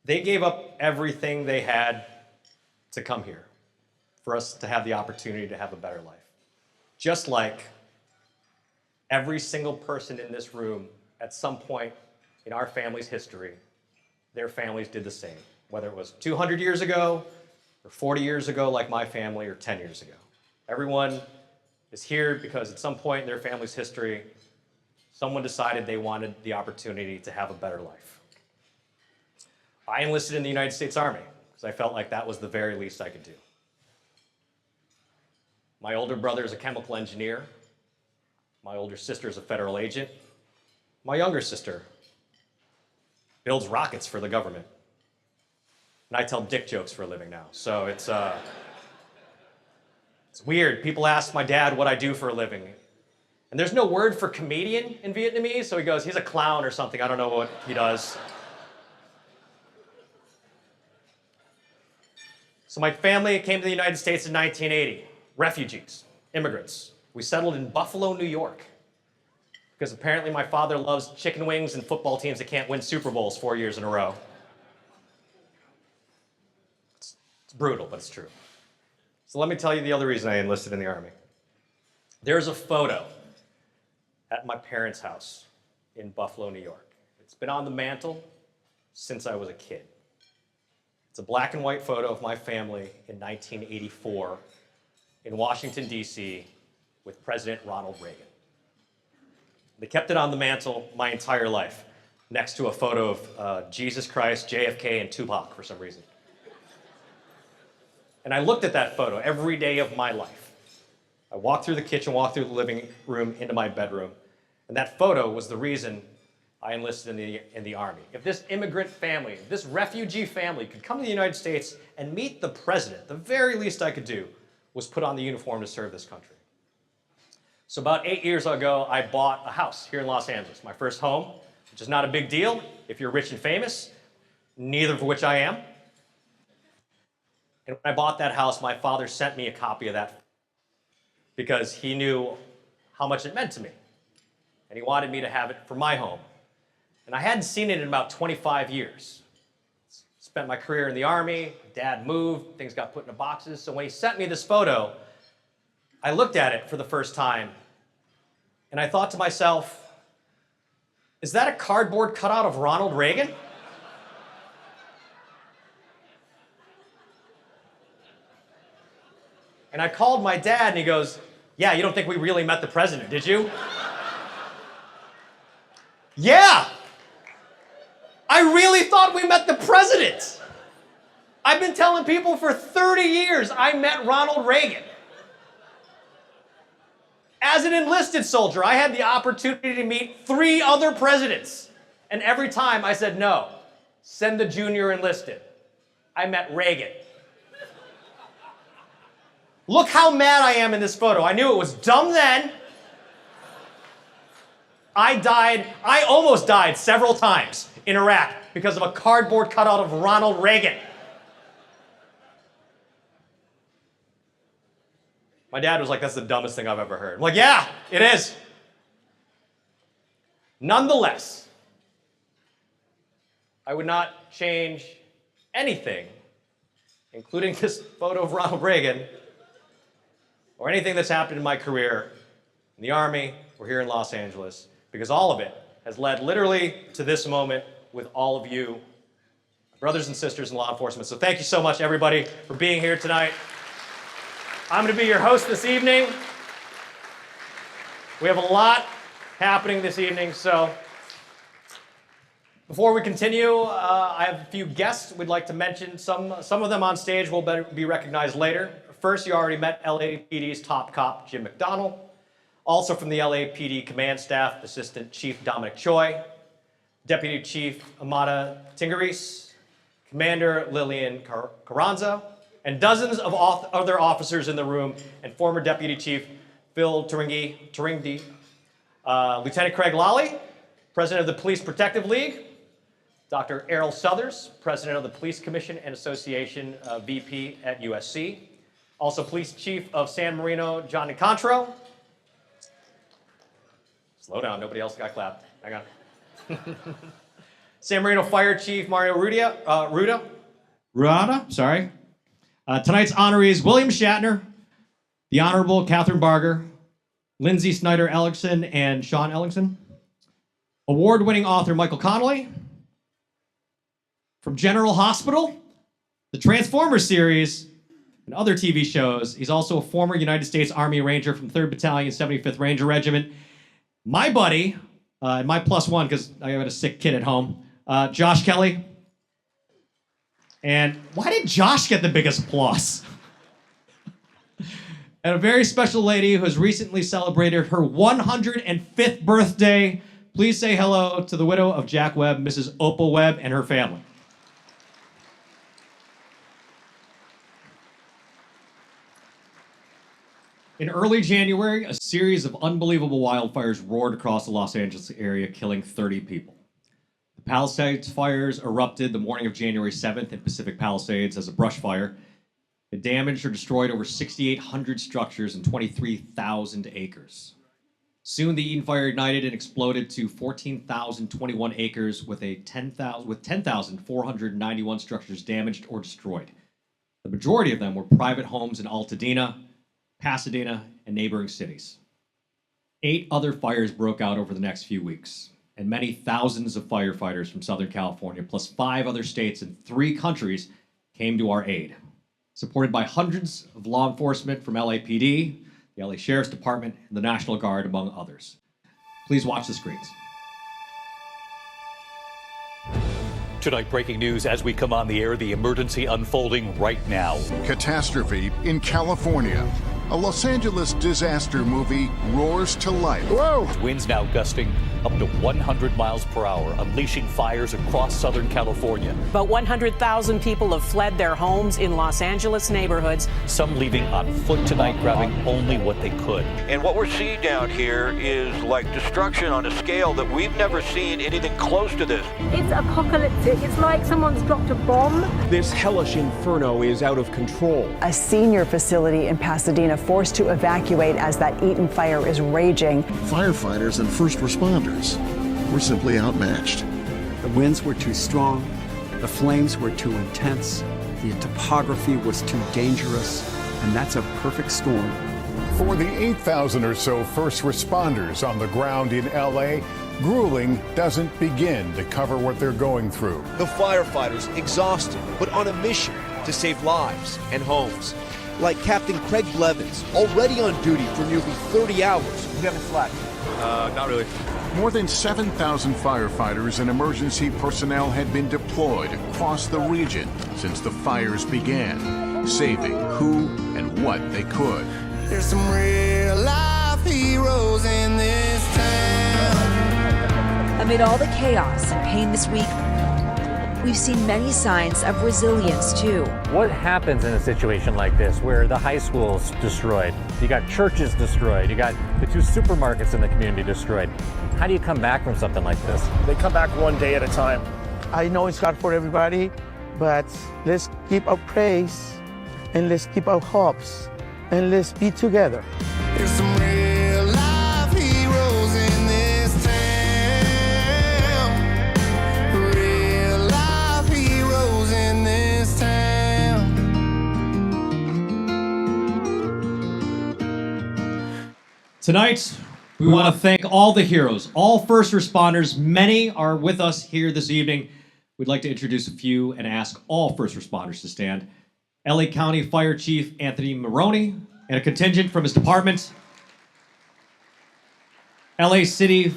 They gave up everything they had to come here for us to have the opportunity to have a better life. Just like every single person in this room at some point in our family's history, their families did the same, whether it was 200 years ago or 40 years ago like my family or 10 years ago. Everyone is here because at some point in their family's history, someone decided they wanted the opportunity to have a better life. I enlisted in the United States Army because I felt like that was the very least I could do. My older brother is a chemical engineer. My older sister is a federal agent. My younger sister builds rockets for the government. And I tell dick jokes for a living now. So it's weird. People ask my dad what I do for a living. And there's no word for comedian in Vietnamese, so he goes, he's a clown or something. I don't know what he does. So my family came to the United States in 1980. Refugees, immigrants. We settled in Buffalo, New York. Because apparently my father loves chicken wings and football teams that can't win Super Bowls 4 years in a row. It's brutal, but it's true. So let me tell you the other reason I enlisted in the Army. There's a photo at my parents' house in Buffalo, New York. It's been on the mantle since I was a kid. It's a black and white photo of my family in 1984 in Washington, D.C. with President Ronald Reagan. They kept it on the mantle my entire life, next to a photo of Jesus Christ, JFK, and Tupac for some reason. And I looked at that photo every day of my life. I walked through the kitchen, walked through the living room, into my bedroom, and that photo was the reason I enlisted in the Army. If this immigrant family, if this refugee family could come to the United States and meet the president, the very least I could do was put on the uniform to serve this country. So about 8 years ago, I bought a house here in Los Angeles, my first home, which is not a big deal if you're rich and famous, neither of which I am. And when I bought that house, my father sent me a copy of that because he knew how much it meant to me. And he wanted me to have it for my home. And I hadn't seen it in about 25 years. Spent my career in the Army, Dad moved, things got put into boxes. So when he sent me this photo, I looked at it for the first time, and I thought to myself, is that a cardboard cutout of Ronald Reagan? And I called my dad, and he goes, yeah, you don't think we really met the president, did you? Yeah! I really thought we met the president! I've been telling people for 30 years I met Ronald Reagan. As an enlisted soldier, I had the opportunity to meet 3 other presidents. And every time I said, no, send the junior enlisted. I met Reagan. Look how mad I am in this photo. I knew it was dumb then. I almost died several times in Iraq because of a cardboard cutout of Ronald Reagan. My dad was like, that's the dumbest thing I've ever heard. I'm like, yeah, it is. Nonetheless, I would not change anything including this photo of Ronald Reagan, or anything that's happened in my career in the Army or here in Los Angeles, because all of it has led literally to this moment with all of you, brothers and sisters in law enforcement. So thank you so much, everybody, for being here tonight. I'm going to be your host this evening. We have a lot happening this evening, so before we continue, I have a few guests we'd like to mention. Some of them on stage will be recognized later. First, you already met LAPD's top cop, Jim McDonnell. Also from the LAPD command staff, Assistant Chief Dominic Choi, Deputy Chief Amada Tingaris, Commander Lillian Carranza, and dozens of other officers in the room, and former Deputy Chief Phil Turingdi, Lieutenant Craig Lally, President of the Police Protective League, Dr. Errol Southers, President of the Police Commission and Association VP at USC, also Police Chief of San Marino, John Nicantro. Slow down, nobody else got clapped. Hang on. San Marino Fire Chief Mario Ruda. Sorry. Tonight's honorees, William Shatner, the Honorable Catherine Barger, Lindsay Snyder Ellickson, and Sean Ellingson. Award-winning author Michael Connolly. From General Hospital, the Transformers series, and other TV shows. He's also a former United States Army Ranger from 3rd Battalion, 75th Ranger Regiment. My buddy, my plus one, because I got a sick kid at home, Josh Kelly. And why did Josh get the biggest applause? And a very special lady who has recently celebrated her 105th birthday. Please say hello to the widow of Jack Webb, Mrs. Opal Webb, and her family. In early January, a series of unbelievable wildfires roared across the Los Angeles area, killing 30 people. The Palisades fires erupted the morning of January 7th in Pacific Palisades as a brush fire. It damaged or destroyed over 6,800 structures and 23,000 acres. Soon the Eden Fire ignited and exploded to 14,021 acres with 10,491 structures damaged or destroyed. The majority of them were private homes in Altadena, Pasadena, and neighboring cities. 8 other fires broke out over the next few weeks, and many thousands of firefighters from Southern California, plus 5 other states and 3 countries, came to our aid, supported by hundreds of law enforcement from LAPD, the LA Sheriff's Department, and the National Guard, among others. Please watch the screens.
Tonight, breaking news as we come on the air, the emergency unfolding right now.
Catastrophe in California. A Los Angeles disaster movie roars to life.
Whoa! Winds now gusting up to 100 miles per hour, unleashing fires across Southern California.
About 100,000 people have fled their homes in Los Angeles neighborhoods.
Some leaving on foot tonight, grabbing only what they could.
And what we're seeing down here is like destruction on a scale that we've never seen anything close to this.
It's apocalyptic. It's like someone's dropped a bomb.
This hellish inferno is out of control.
A senior facility in Pasadena forced to evacuate as that Eden fire is raging.
Firefighters and first responders were simply outmatched.
The winds were too strong, the flames were too intense, the topography was too dangerous, and that's a perfect storm.
For the 8,000 or so first responders on the ground in LA, grueling doesn't begin to cover what they're going through.
The firefighters exhausted, but on a mission to save lives and homes. Like Captain Craig Blevins, already on duty for nearly 30 hours. You haven't slept?
Not really.
More than 7,000 firefighters and emergency personnel had been deployed across the region since the fires began, saving who and what they could.
There's some real life heroes in this town.
Amid all the chaos and pain this week, we've seen many signs of resilience, too.
What happens in a situation like this where the high school's destroyed, you got churches destroyed, you got the 2 supermarkets in the community destroyed? How do you come back from something like this?
They come back one day at a time.
I know it's hard for everybody, but let's keep our praise and let's keep our hopes and let's be together.
There's some real life heroes in this town. Real life heroes in this town.
Tonight, we want to thank all the heroes, all first responders. Many are with us here this evening. We'd like to introduce a few and ask all first responders to stand. LA County Fire Chief Anthony Maroney and a contingent from his department. LA City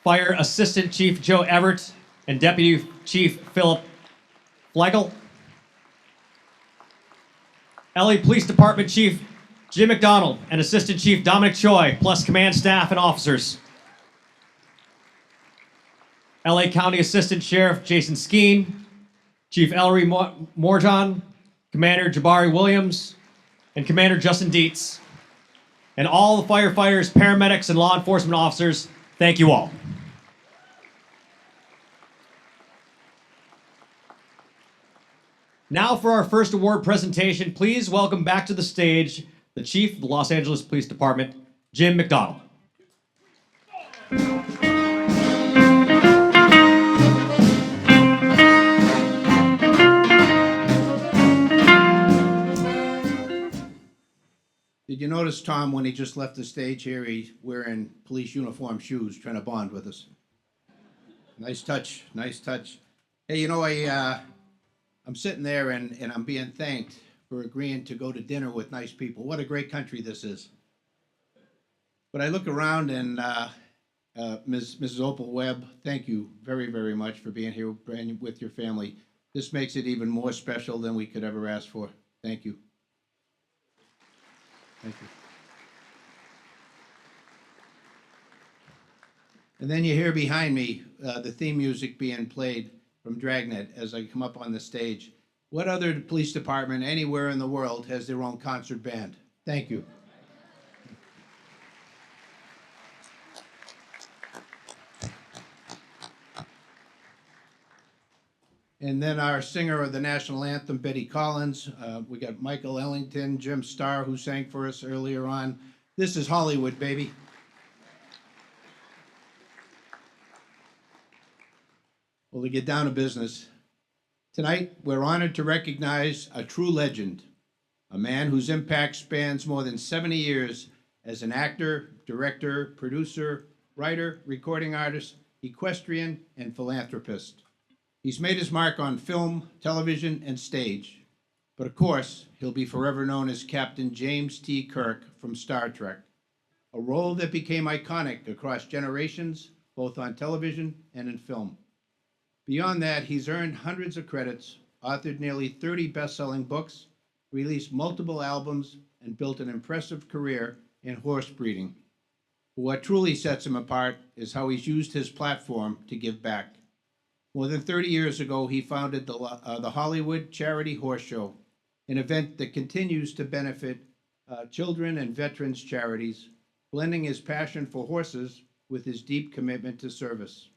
Fire Assistant Chief Joe Everett and Deputy Chief Philip Flegel. LA Police Department Chief Jim McDonald and Assistant Chief Dominic Choi, plus command staff and officers. LA County Assistant Sheriff Jason Skeen, Chief Ellery Morjan, Commander Jabari Williams, and Commander Justin Dietz. And all the firefighters, paramedics, and law enforcement officers, thank you all. Now for our first award presentation, please welcome back to the stage the Chief of the Los Angeles Police Department, Jim McDonald.
Did you notice, Tom, when he just left the stage here, he's wearing police uniform shoes, trying to bond with us? Nice touch, nice touch. Hey, you know, I'm sitting there and I'm being thanked for agreeing to go to dinner with nice people. What a great country this is. But I look around and Mrs. Opal Webb, thank you very, very much for being here with your family. This makes it even more special than we could ever ask for. Thank you. Thank you. And then you hear behind me the theme music being played from Dragnet as I come up on the stage. What other police department anywhere in the world has their own concert band? Thank you. And then our singer of the national anthem, Betty Collins. We got Michael Ellington, Jim Starr, who sang for us earlier on. This is Hollywood, baby. Well, to get down to business, tonight we're honored to recognize a true legend, a man whose impact spans more than 70 years as an actor, director, producer, writer, recording artist, equestrian, and philanthropist. He's made his mark on film, television, and stage. But of course, he'll be forever known as Captain James T. Kirk from Star Trek, a role that became iconic across generations, both on television and in film. Beyond that, he's earned hundreds of credits, authored nearly 30 best-selling books, released multiple albums, and built an impressive career in horse breeding. What truly sets him apart is how he's used his platform to give back. More than 30 years ago, he founded the Hollywood Charity Horse Show, an event that continues to benefit children and veterans charities, blending his passion for horses with his deep commitment to service.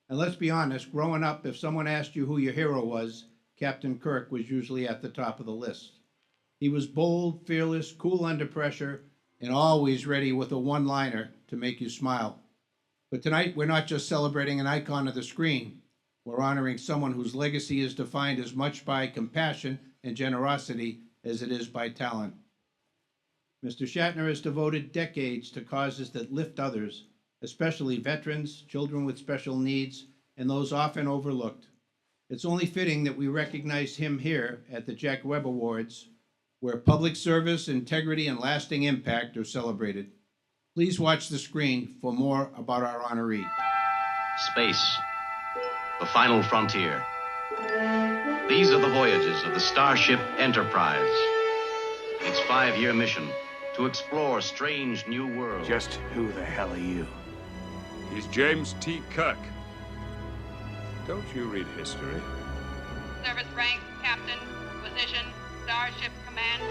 And let's be honest, growing up, if someone asked you who your hero was, Captain Kirk was usually at the top of the list. He was bold, fearless, cool under pressure, and always ready with a one-liner to make you smile. But tonight, we're not just celebrating an icon of the screen. We're honoring someone whose legacy is defined as much by compassion and generosity as it is by talent. Mr. Shatner has devoted decades to causes that lift others, especially veterans, children with special needs, and those often overlooked. It's only fitting that we recognize him here at the Jack Webb Awards, where public service, integrity, and lasting impact are celebrated. Please watch the screen for more about our honoree.
Space, the final frontier. These are the voyages of the Starship Enterprise. Its 5-year mission to explore strange new worlds.
Just who the hell are you? He's James T. Kirk. Don't you read history?
Service rank, Captain. Position, Starship Command.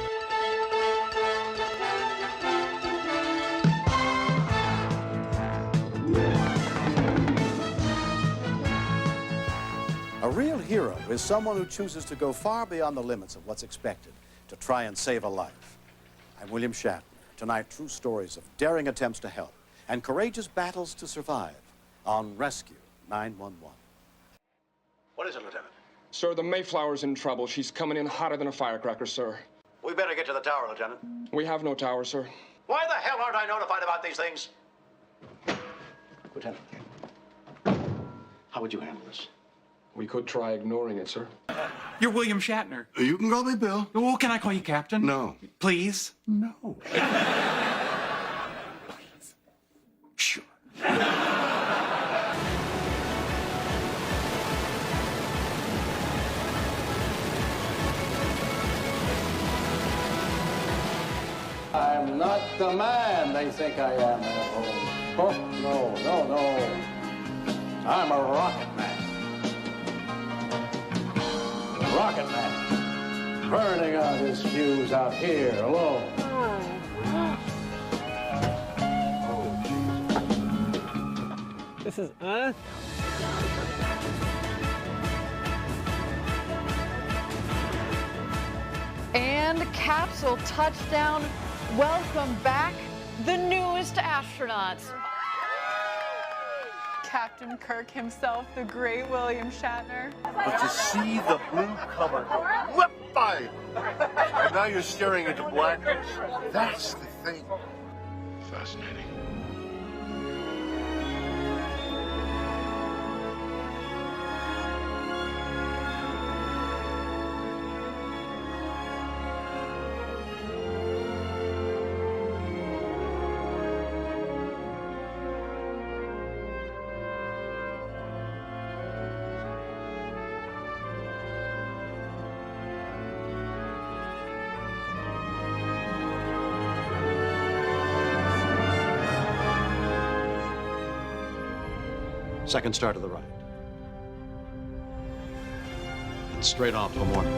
A real hero is someone who chooses to go far beyond the limits of what's expected to try and save a life. I'm William Shatner. Tonight, true stories of daring attempts to help and courageous battles to survive on Rescue 911.
What is it, Lieutenant?
Sir, the Mayflower's in trouble. She's coming in hotter than a firecracker, sir.
We better get to the tower, Lieutenant.
We have no tower, sir.
Why the hell aren't I notified about these things?
Lieutenant,
How would you handle this?
we could try ignoring it, sir.
You're William Shatner.
You can call me Bill.
Oh, can I call you Captain?
No.
Please?
No.
Sure.
I'm not the man they think I am at home. Oh, no, no, no. I'm a rocket man. Rocket man. Burning out his fuse out here alone.
This is us.
And capsule touchdown. Welcome back, the newest astronauts.
Captain Kirk himself, the great William Shatner.
But to see the blue cover go whip by, and now you're staring into blackness, that's the thing.
Fascinating.
Second star to the right. And straight on to the morning.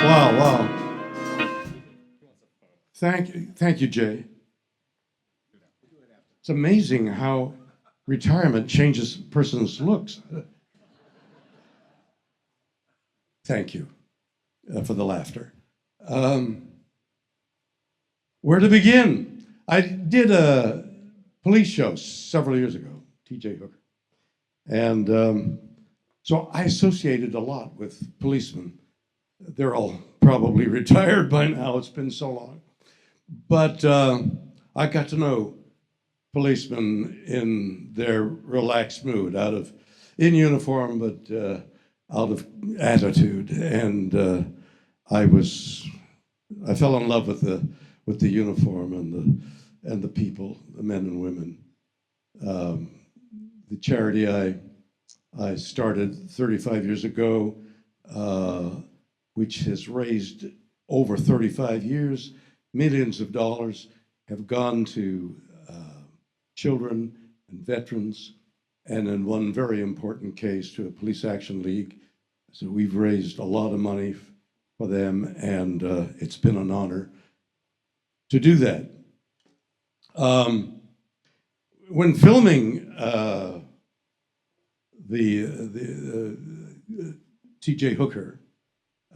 Wow. Thank you, Jay. It's amazing how retirement changes a person's looks. Thank you for the laughter. Where to begin? I did a police show several years ago, T.J. Hooker. And so I associated a lot with policemen. They're all probably retired by now. It's been so long. But I got to know policemen in their relaxed mood, in uniform, but out of attitude. And I fell in love with the uniform and the people, the men and women. The charity I started 35 years ago, which has raised over 35 years, millions of dollars have gone to children and veterans, and in one very important case to a police action league. So we've raised a lot of money for them, and it's been an honor to do that. When filming the T.J. Hooker,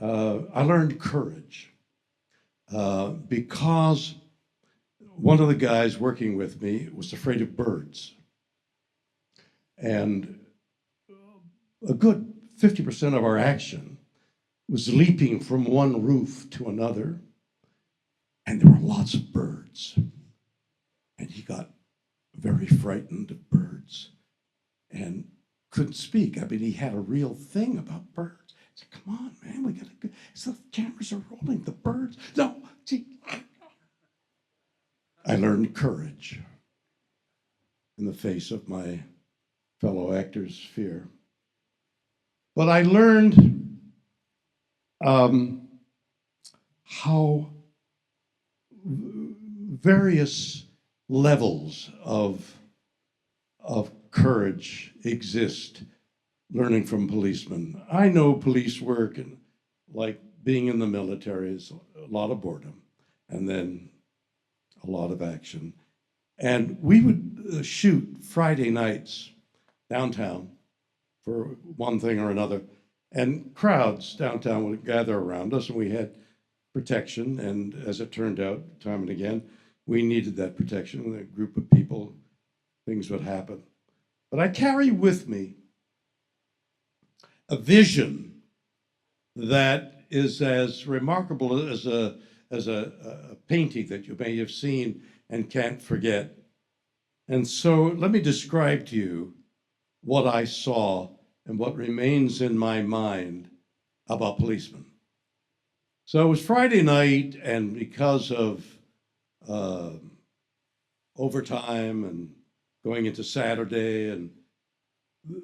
I learned courage because one of the guys working with me was afraid of birds. And a good 50% of our action was leaping from one roof to another. And there were lots of birds. And he got very frightened of birds and couldn't speak. I mean, he had a real thing about birds. I said, come on, man, we gotta go. So the cameras are rolling, the birds. No, gee. I learned courage in the face of my fellow actors' fear. But I learned how various levels of courage exist learning from policemen. I know police work, and like being in the military is a lot of boredom and then a lot of action. And we would shoot Friday nights downtown for one thing or another, and crowds downtown would gather around us, and we had protection. And as it turned out, time and again, we needed that protection. With a group of people, things would happen. But I carry with me a vision that is as remarkable as a painting that you may have seen and can't forget. And so let me describe to you what I saw and what remains in my mind about policemen. So it was Friday night, and because of overtime and going into Saturday, and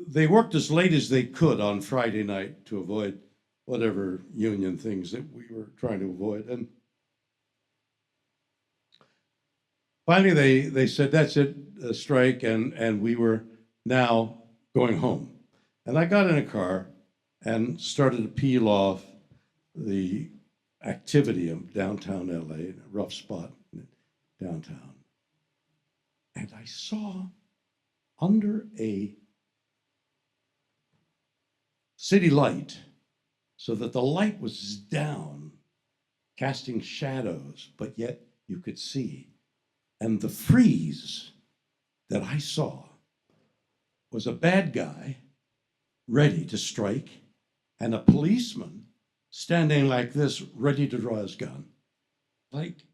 they worked as late as they could on Friday night to avoid whatever union things that we were trying to avoid. And finally they said, that's it, a strike, and we were now going home. And I got in a car and started to peel off the activity of downtown LA, a rough spot downtown. And I saw under a city light, so that the light was down, casting shadows, but yet you could see. And the freeze that I saw was a bad guy ready to strike, and a policeman standing like this, ready to draw his gun, like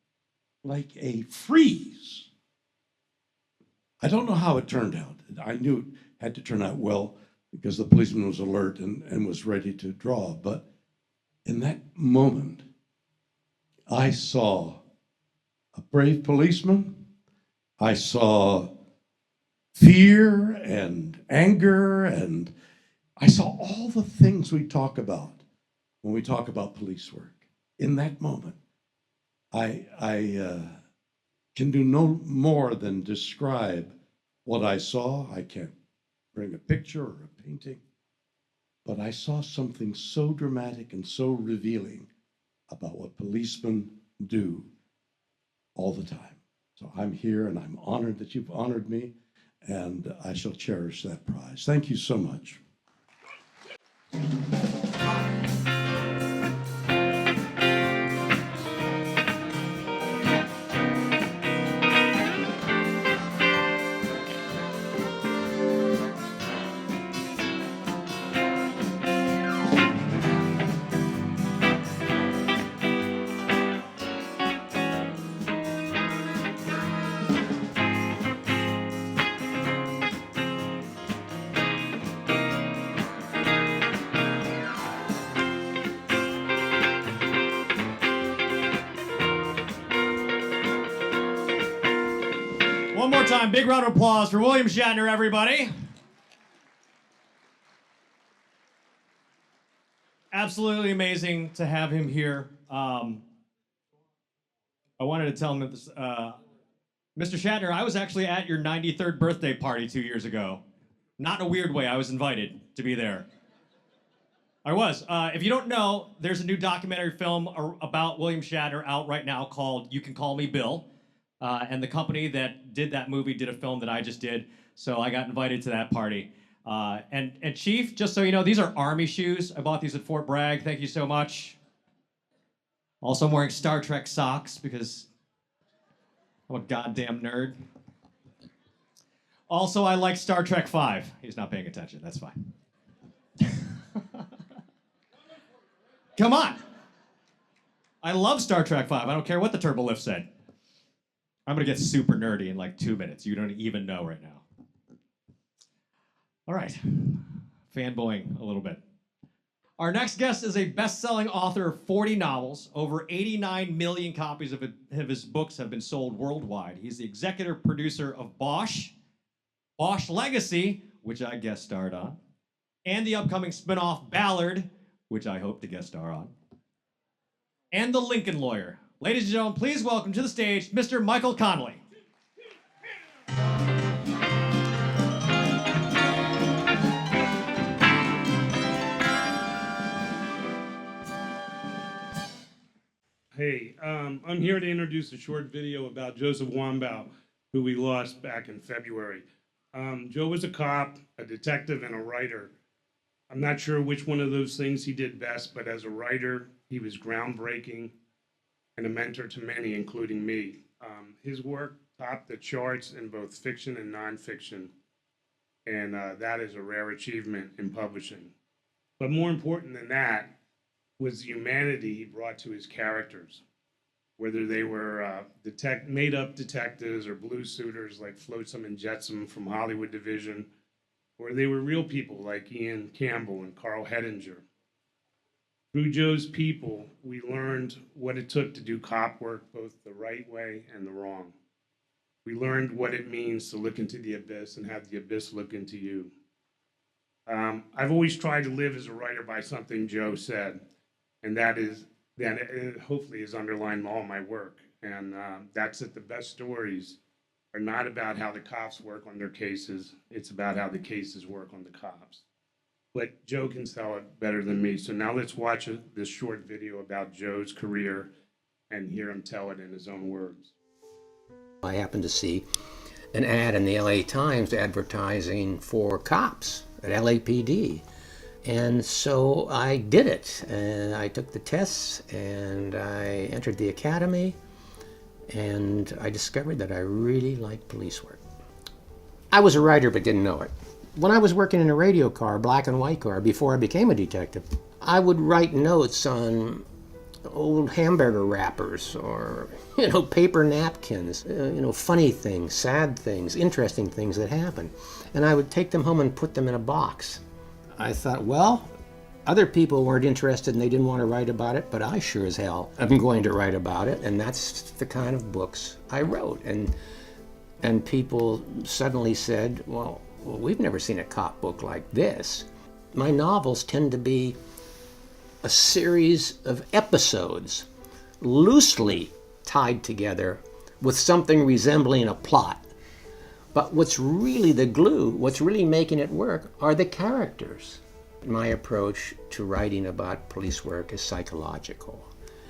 a freeze. I don't know how it turned out. I knew it had to turn out well because the policeman was alert and was ready to draw. But in that moment, I saw a brave policeman. I saw fear and anger, and I saw all the things we talk about when we talk about police work. In that moment, I can do no more than describe what I saw. I can't bring a picture or a painting, but I saw something so dramatic and so revealing about what policemen do all the time. So I'm here, and I'm honored that you've honored me, and I shall cherish that prize. Thank you so much.
One more time, big round of applause for William Shatner, everybody. Absolutely amazing to have him here. I wanted to tell him that this, Mr. Shatner, I was actually at your 93rd birthday party 2 years ago. Not in a weird way, I was invited to be there. I was. If you don't know, there's a new documentary film about William Shatner out right now called You Can Call Me Bill. And the company that did that movie did a film that I just did, so I got invited to that party. And Chief, just so you know, these are Army shoes. I bought these at Fort Bragg. Thank you so much. Also, I'm wearing Star Trek socks because I'm a goddamn nerd. Also, I like Star Trek 5. He's not paying attention. That's fine. Come on. I love Star Trek 5. I don't care what the Turbolift said. I'm going to get super nerdy in like 2 minutes. You don't even know right now. All right. Fanboying a little bit. Our next guest is a best-selling author of 40 novels. Over 89 million copies of his books have been sold worldwide. He's the executive producer of Bosch, Bosch Legacy, which I guest starred on, and the upcoming spinoff Ballard, which I hope to guest star on, and The Lincoln Lawyer. Ladies and gentlemen, please welcome to the stage Mr. Michael Connelly.
Hey, I'm here to introduce a short video about Joseph Wambaugh, who we lost back in February. Joe was a cop, a detective, and a writer. I'm not sure which one of those things he did best, but as a writer, he was groundbreaking and a mentor to many, including me. His work topped the charts in both fiction and nonfiction, and that is a rare achievement in publishing. But more important than that was the humanity he brought to his characters, whether they were made-up detectives or blue suiters like Flotsam and Jetsam from Hollywood Division, or they were real people like Ian Campbell and Carl Hedinger. Through Joe's people, we learned what it took to do cop work both the right way and the wrong. We learned what it means to look into the abyss and have the abyss look into you. I've always tried to live as a writer by something Joe said, and that is that it hopefully has underlined all my work. And that's that the best stories are not about how the cops work on their cases, it's about how the cases work on the cops. But Joe can tell it better than me. So now let's watch this short video about Joe's career and hear him tell it in his own words.
I happened to see an ad in the LA Times advertising for cops at LAPD. And so I did it, and I took the tests, and I entered the academy, and I discovered that I really liked police work. I was a writer but didn't know it. When I was working in a radio car, black and white car, before I became a detective, I would write notes on old hamburger wrappers or, paper napkins, funny things, sad things, interesting things that happened. And I would take them home and put them in a box. I thought, well, other people weren't interested and they didn't want to write about it, but I sure as hell am going to write about it. And that's the kind of books I wrote. And people suddenly said, well, we've never seen a cop book like this. My novels tend to be a series of episodes loosely tied together with something resembling a plot. But what's really the glue, what's really making it work, are the characters. My approach to writing about police work is psychological.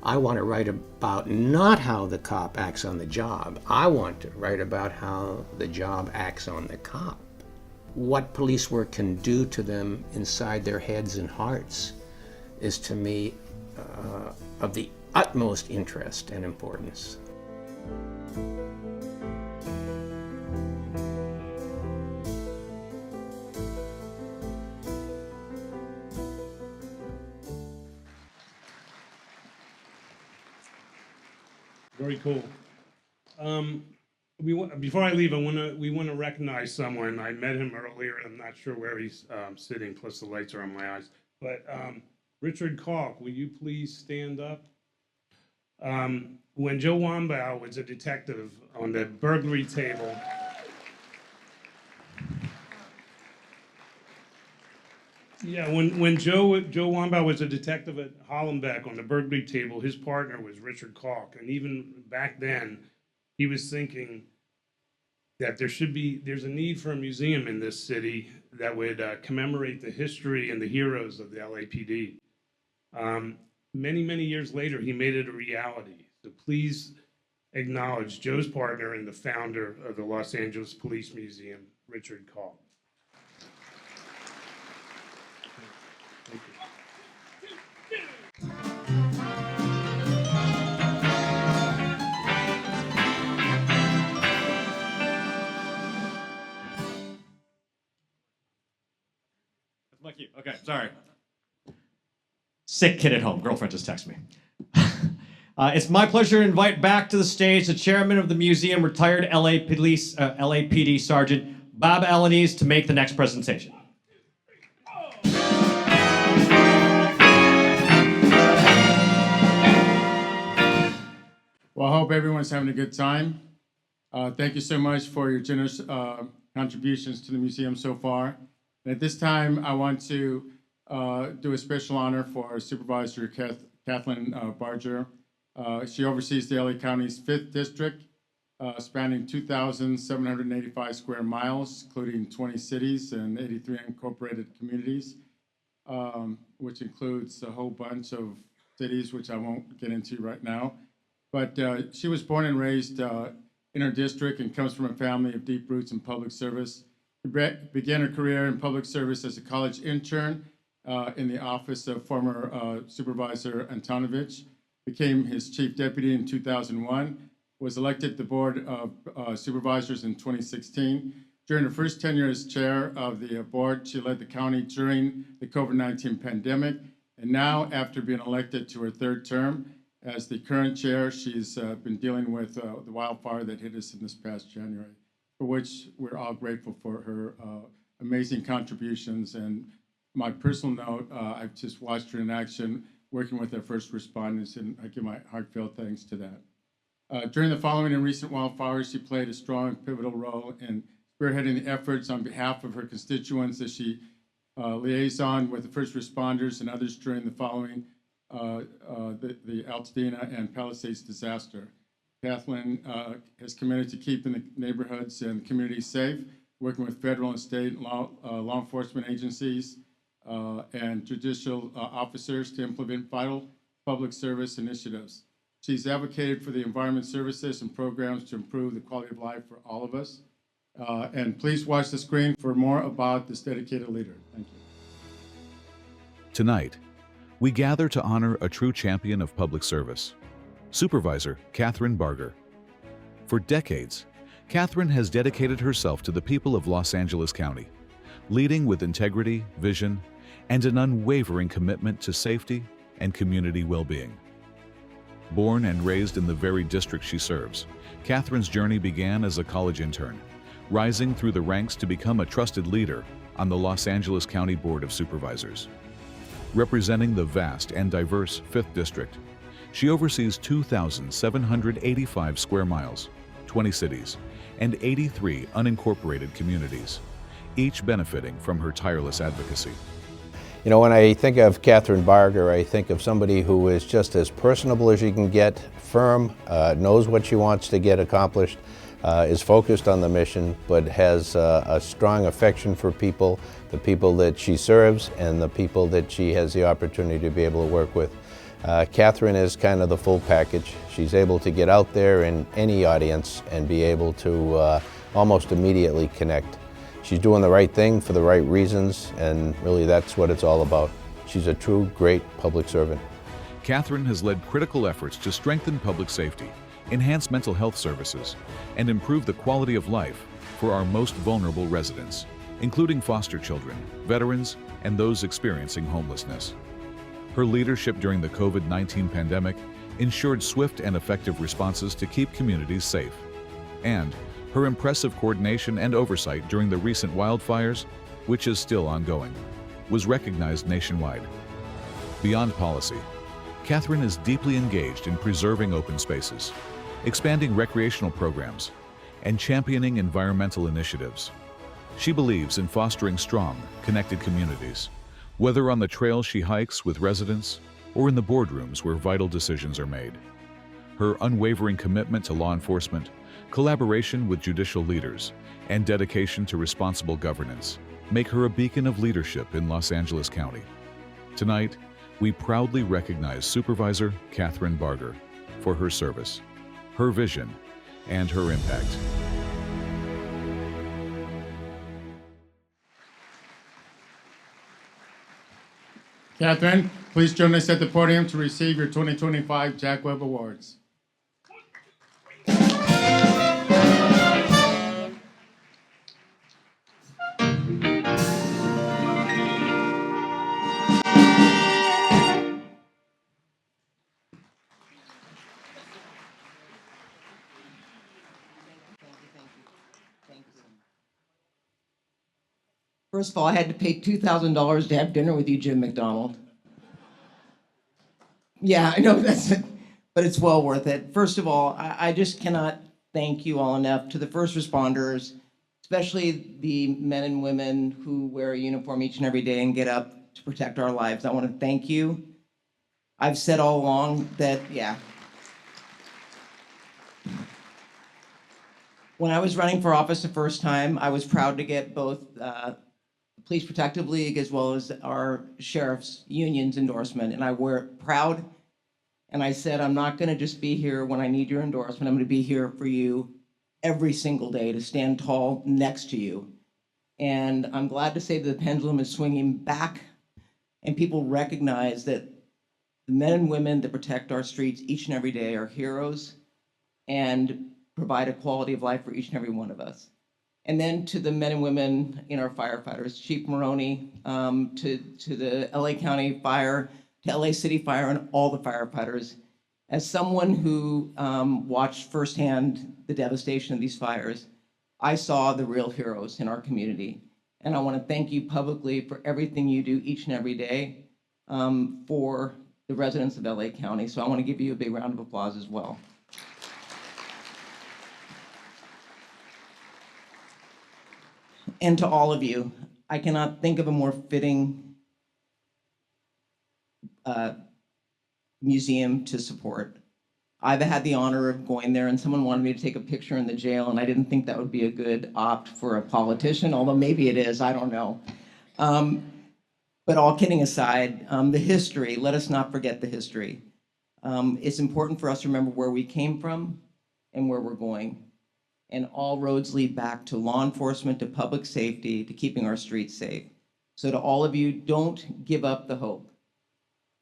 I want to write about not how the cop acts on the job. I want to write about how the job acts on the cop. What police work can do to them inside their heads and hearts is, to me, of the utmost interest and importance.
Very cool. Before I leave, we want to recognize someone. I met him earlier. I'm not sure where he's sitting. Plus the lights are on my eyes. But Richard Kalk, will you please stand up? When Joe Wambaugh was a detective on the burglary table. Yeah, when Joe Wambaugh was a detective at Hollenbeck on the burglary table, his partner was Richard Kalk. And even back then, he was thinking that there's a need for a museum in this city that would commemorate the history and the heroes of the LAPD. Many, many years later, he made it a reality. So please acknowledge Joe's partner and the founder of the Los Angeles Police Museum, Richard Kalk.
Like you. Okay, sorry. Sick kid at home. Girlfriend just texted me. It's my pleasure to invite back to the stage the chairman of the museum, retired LAPD Sergeant Bob Alaniz, to make the next presentation.
Well, I hope everyone's having a good time. Thank you so much for your generous contributions to the museum so far. And at this time, I want to do a special honor for our supervisor, Kathleen Barger. She oversees the LA County's 5th district, spanning 2,785 square miles, including 20 cities and 83 incorporated communities, which includes a whole bunch of cities, which I won't get into right now. But she was born and raised in her district and comes from a family of deep roots in public service. She began her career in public service as a college intern in the office of former Supervisor Antonovich, became his chief deputy in 2001, was elected to the Board of Supervisors in 2016. During her first tenure as chair of the board, she led the county during the COVID-19 pandemic. And now, after being elected to her third term as the current chair, she's been dealing with the wildfire that hit us in this past January, for which we're all grateful for her amazing contributions. And my personal note, I've just watched her in action, working with our first responders, and I give my heartfelt thanks to that. During the following and recent wildfires, she played a strong, pivotal role in spearheading the efforts on behalf of her constituents as she liaison with the first responders and others during the following the Altadena and Palisades disaster. Kathleen has committed to keeping the neighborhoods and communities safe, working with federal and state law enforcement agencies and judicial officers to implement vital public service initiatives. She's advocated for the environment services and programs to improve the quality of life for all of us. And please watch the screen for more about this dedicated leader. Thank you.
Tonight, we gather to honor a true champion of public service, Supervisor Catherine Barger. For decades, Catherine has dedicated herself to the people of Los Angeles County, leading with integrity, vision, and an unwavering commitment to safety and community well-being. Born and raised in the very district she serves, Catherine's journey began as a college intern, rising through the ranks to become a trusted leader on the Los Angeles County Board of Supervisors. Representing the vast and diverse 5th District, she oversees 2,785 square miles, 20 cities, and 83 unincorporated communities, each benefiting from her tireless advocacy.
You know, when I think of Catherine Barger, I think of somebody who is just as personable as you can get, firm, knows what she wants to get accomplished, is focused on the mission, but has a strong affection for people, the people that she serves and the people that she has the opportunity to be able to work with. Catherine is kind of the full package. She's able to get out there in any audience and be able to almost immediately connect. She's doing the right thing for the right reasons, and really that's what it's all about. She's a true, great public servant.
Catherine has led critical efforts to strengthen public safety, enhance mental health services, and improve the quality of life for our most vulnerable residents, including foster children, veterans, and those experiencing homelessness. Her leadership during the COVID-19 pandemic ensured swift and effective responses to keep communities safe. And her impressive coordination and oversight during the recent wildfires, which is still ongoing, was recognized nationwide. Beyond policy, Catherine is deeply engaged in preserving open spaces, expanding recreational programs, and championing environmental initiatives. She believes in fostering strong, connected communities, whether on the trails she hikes with residents or in the boardrooms where vital decisions are made. Her unwavering commitment to law enforcement, collaboration with judicial leaders, and dedication to responsible governance make her a beacon of leadership in Los Angeles County. Tonight, we proudly recognize Supervisor Catherine Barger for her service, her vision, and her impact.
Catherine, please join us at the podium to receive your 2025 Jack Webb Awards.
First of all, I had to pay $2,000 to have dinner with you, Jim McDonald. Yeah, I know that's it, but it's well worth it. First of all, I just cannot thank you all enough to the first responders, especially the men and women who wear a uniform each and every day and get up to protect our lives. I want to thank you. I've said all along that, yeah. When I was running for office the first time, I was proud to get both Police Protective League as well as our sheriff's union's endorsement, and I wear it proud And I said, I'm not going to just be here when I need your endorsement. I'm going to be here for you every single day to stand tall next to you. And I'm glad to say that the pendulum is swinging back, and people recognize that the men and women that protect our streets each and every day are heroes and provide a quality of life for each and every one of us. And then to the men and women in our firefighters, Chief Maroney, to the LA County Fire, to LA City Fire, and all the firefighters. As someone who watched firsthand the devastation of these fires, I saw the real heroes in our community. And I want to thank you publicly for everything you do each and every day for the residents of LA County. So I want to give you a big round of applause as well. And to all of you, I cannot think of a more fitting museum to support. I've had the honor of going there, and someone wanted me to take a picture in the jail, and I didn't think that would be a good opt for a politician, although maybe it is, I don't know. But all kidding aside, the history, let us not forget the history. It's important for us to remember where we came from and where we're going. And all roads lead back to law enforcement, to public safety, to keeping our streets safe. So to all of you, don't give up the hope.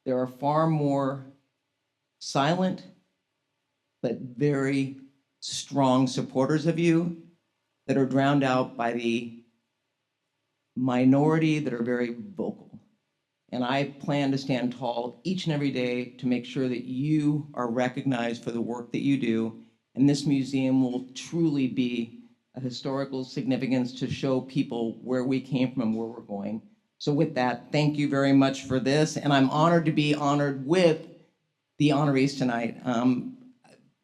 There are far more silent, but very strong supporters of you that are drowned out by the minority that are very vocal. And I plan to stand tall each and every day to make sure that you are recognized for the work that you do. And this museum will truly be a historical significance to show people where we came from and where we're going. So with that, thank you very much for this. And I'm honored to be honored with the honorees tonight.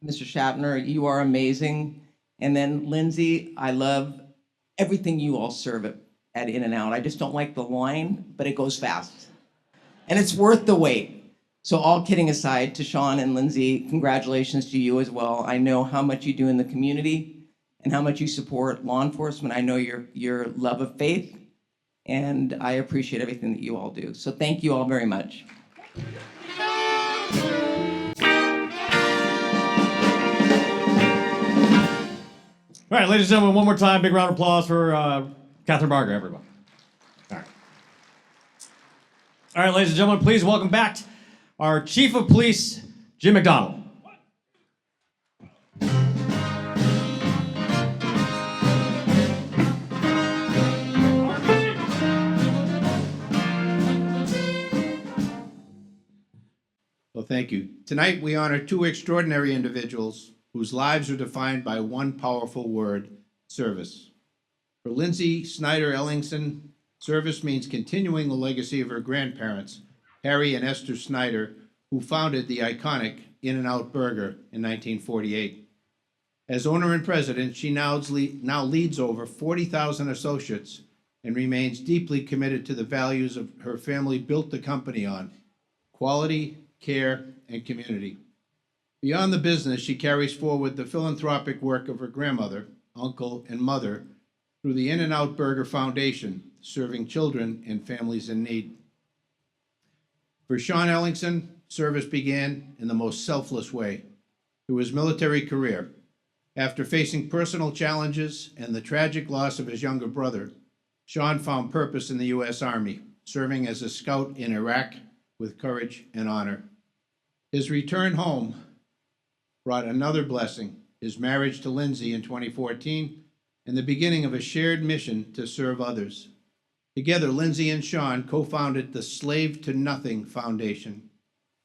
Mr. Shatner, you are amazing. And then Lindsay, I love everything you all serve at In-N-Out. I just don't like the line, but it goes fast. And it's worth the wait. So all kidding aside, to Sean and Lindsay, congratulations to you as well. I know how much you do in the community and how much you support law enforcement. I know your love of faith, and I appreciate everything that you all do. So thank you all very much.
All right, ladies and gentlemen, one more time, big round of applause for Catherine Barger, everyone. All right, ladies and gentlemen, please welcome back our Chief of Police, Jim McDonald.
Well, thank you. Tonight, we honor two extraordinary individuals whose lives are defined by one powerful word: service. For Lindsay Snyder Ellingson, service means continuing the legacy of her grandparents, Harry and Esther Snyder, who founded the iconic In-N-Out Burger in 1948. As owner and president, she now leads over 40,000 associates and remains deeply committed to the values of her family built the company on: quality, care, and community. Beyond the business, she carries forward the philanthropic work of her grandmother, uncle, and mother through the In-N-Out Burger Foundation, serving children and families in need. For Sean Ellingson, service began in the most selfless way, through his military career. After facing personal challenges and the tragic loss of his younger brother, Sean found purpose in the U.S. Army, serving as a scout in Iraq with courage and honor. His return home brought another blessing: his marriage to Lindsay in 2014, and the beginning of a shared mission to serve others. Together, Lindsay and Sean co-founded the Slave to Nothing Foundation,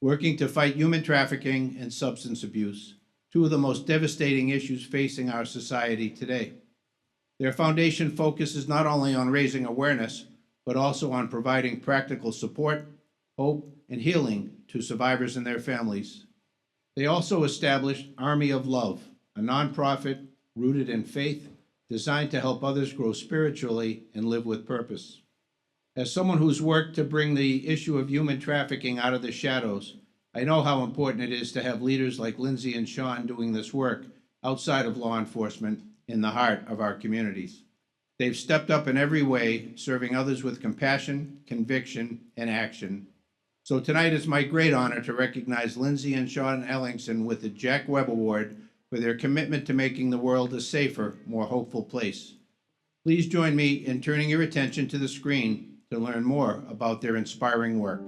working to fight human trafficking and substance abuse, two of the most devastating issues facing our society today. Their foundation focuses not only on raising awareness, but also on providing practical support, hope, and healing to survivors and their families. They also established Army of Love, a nonprofit rooted in faith, designed to help others grow spiritually and live with purpose. As someone who's worked to bring the issue of human trafficking out of the shadows, I know how important it is to have leaders like Lindsay and Sean doing this work outside of law enforcement in the heart of our communities. They've stepped up in every way, serving others with compassion, conviction, and action. So tonight it's my great honor to recognize Lindsay and Sean Ellingson with the Jack Webb Award for their commitment to making the world a safer, more hopeful place. Please join me in turning your attention to the screen to learn more about their inspiring work.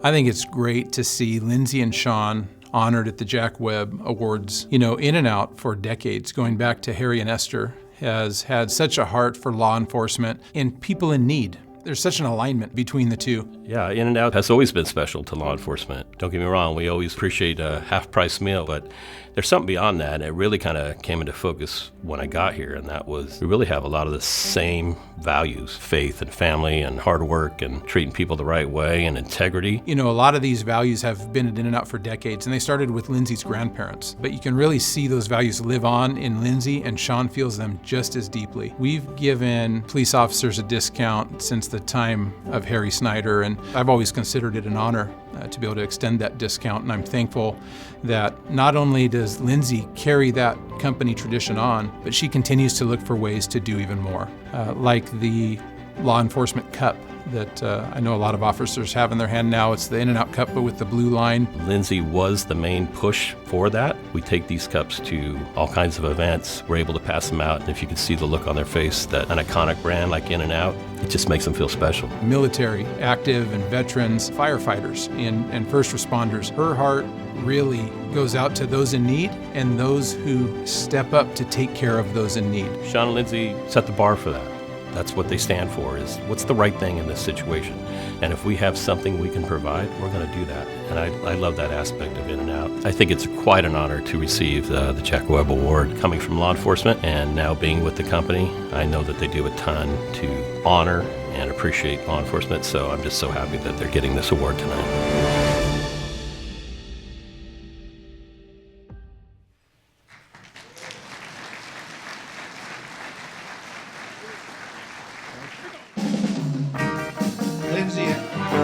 I think it's great to see Lindsay and Sean honored at the Jack Webb Awards. You know, In and Out for decades, going back to Harry and Esther, has had such a heart for law enforcement and people in need. There's such an alignment between the two.
Yeah, In and Out has always been special to law enforcement. Don't get me wrong, we always appreciate a half-price meal, but there's something beyond that, and it really kind of came into focus when I got here, and that was we really have a lot of the same values, faith and family and hard work and treating people the right way and integrity.
You know, a lot of these values have been at In and Out for decades, and they started with Lindsay's grandparents, but you can really see those values live on in Lindsay, and Sean feels them just as deeply. We've given police officers a discount since the time of Harry Snyder, and I've always considered it an honor to be able to extend that discount, and I'm thankful that not only does Lindsay carry that company tradition on, but she continues to look for ways to do even more, like the law enforcement cup that I know a lot of officers have in their hand now. It's the In and Out cup, but with the blue line.
Lindsay was the main push for that. We take these cups to all kinds of events. We're able to pass them out, and if you can see the look on their face, that an iconic brand like In and Out, it just makes them feel special.
Military, active, and veterans, firefighters, and first responders. Her heart really goes out to those in need and those who step up to take care of those in need.
Sean and Lindsay set the bar for that. That's what they stand for, is what's the right thing in this situation. And if we have something we can provide, we're going to do that. And I love that aspect of In and Out. I think it's quite an honor to receive the Jack Webb Award coming from law enforcement, and now being with the company, I know that they do a ton to honor and appreciate law enforcement, so I'm just so happy that they're getting this award tonight.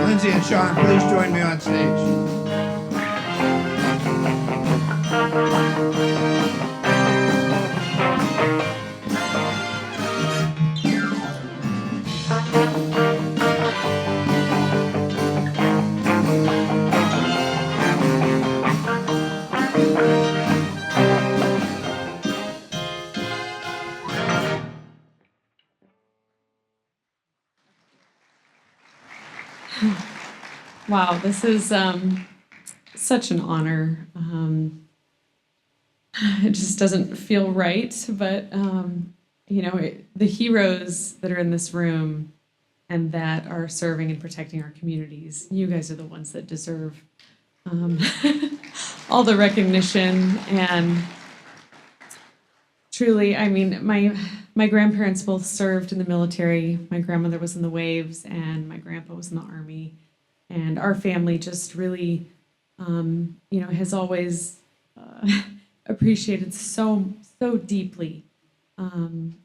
Lindsay and Sean, please join me on stage.
Wow, this is such an honor. It just doesn't feel right, but you know, the heroes that are in this room and that are serving and protecting our communities, you guys are the ones that deserve all the recognition. And truly, I mean, my grandparents both served in the military. My grandmother was in the Waves, and my grandpa was in the Army. And our family just really, you know, has always appreciated so deeply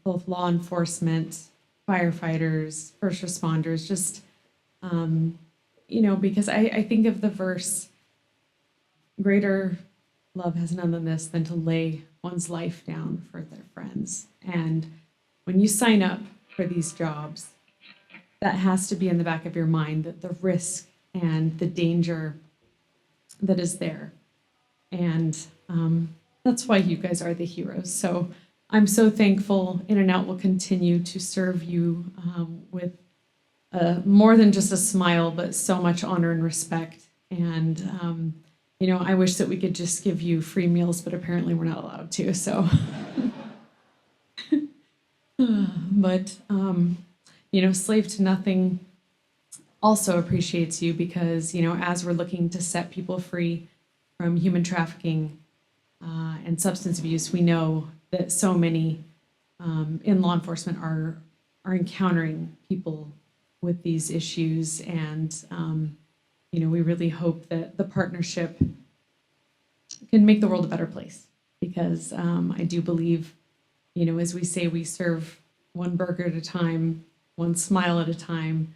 both law enforcement, firefighters, first responders, just, you know, because I think of the verse, greater love has none than this, than to lay one's life down for their friends. And when you sign up for these jobs, that has to be in the back of your mind, that the risk and the danger that is there. And that's why you guys are the heroes. So I'm so thankful In and Out will continue to serve you with more than just a smile, but so much honor and respect. And, you know, I wish that we could just give you free meals, but apparently we're not allowed to, so. But, you know, Slave to Nothing also appreciates you because, you know, as we're looking to set people free from human trafficking and substance abuse, we know that so many in law enforcement are encountering people with these issues. And, you know, we really hope that the partnership can make the world a better place, because I do believe, you know, as we say, we serve one burger at a time, one smile at a time.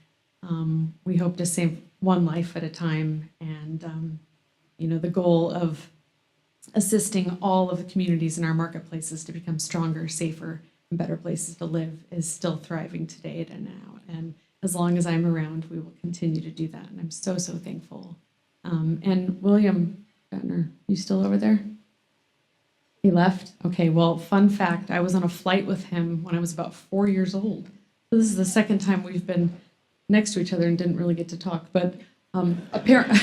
We hope to save one life at a time. And, you know, the goal of assisting all of the communities in our marketplaces to become stronger, safer, and better places to live is still thriving today at In and Out. And as long as I'm around, we will continue to do that. And I'm so, so thankful. And William Shatner, you still over there? He left? Okay, well, fun fact, I was on a flight with him when I was about 4 years old. So this is the second time we've been next to each other and didn't really get to talk. But apparently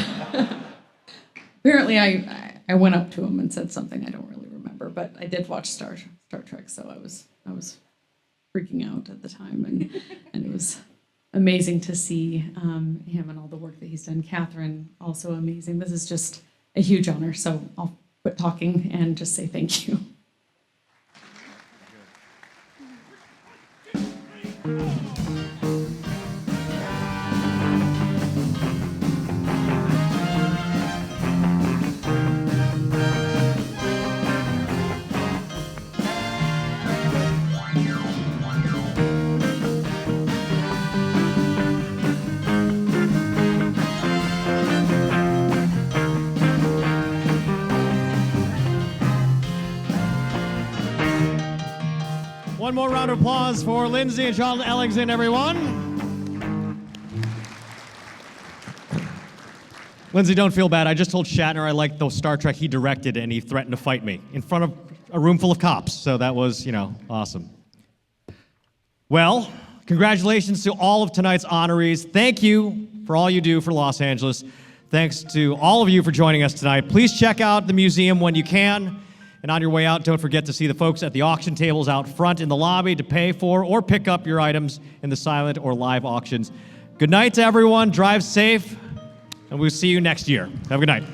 I went up to him and said something I don't really remember. But I did watch Star Trek, so I was freaking out at the time. And it was amazing to see him and all the work that he's done. Catherine, also amazing. This is just a huge honor. So I'll quit talking and just say thank you.
One more round of applause for Lindsay and Sean Ellingson, everyone. Lindsay, don't feel bad. I just told Shatner I liked the Star Trek he directed, and he threatened to fight me in front of a room full of cops. So that was, awesome. Well, congratulations to all of tonight's honorees. Thank you for all you do for Los Angeles. Thanks to all of you for joining us tonight. Please check out the museum when you can. And on your way out, don't forget to see the folks at the auction tables out front in the lobby to pay for or pick up your items in the silent or live auctions. Good night to everyone. Drive safe, and we'll see you next year. Have a good night.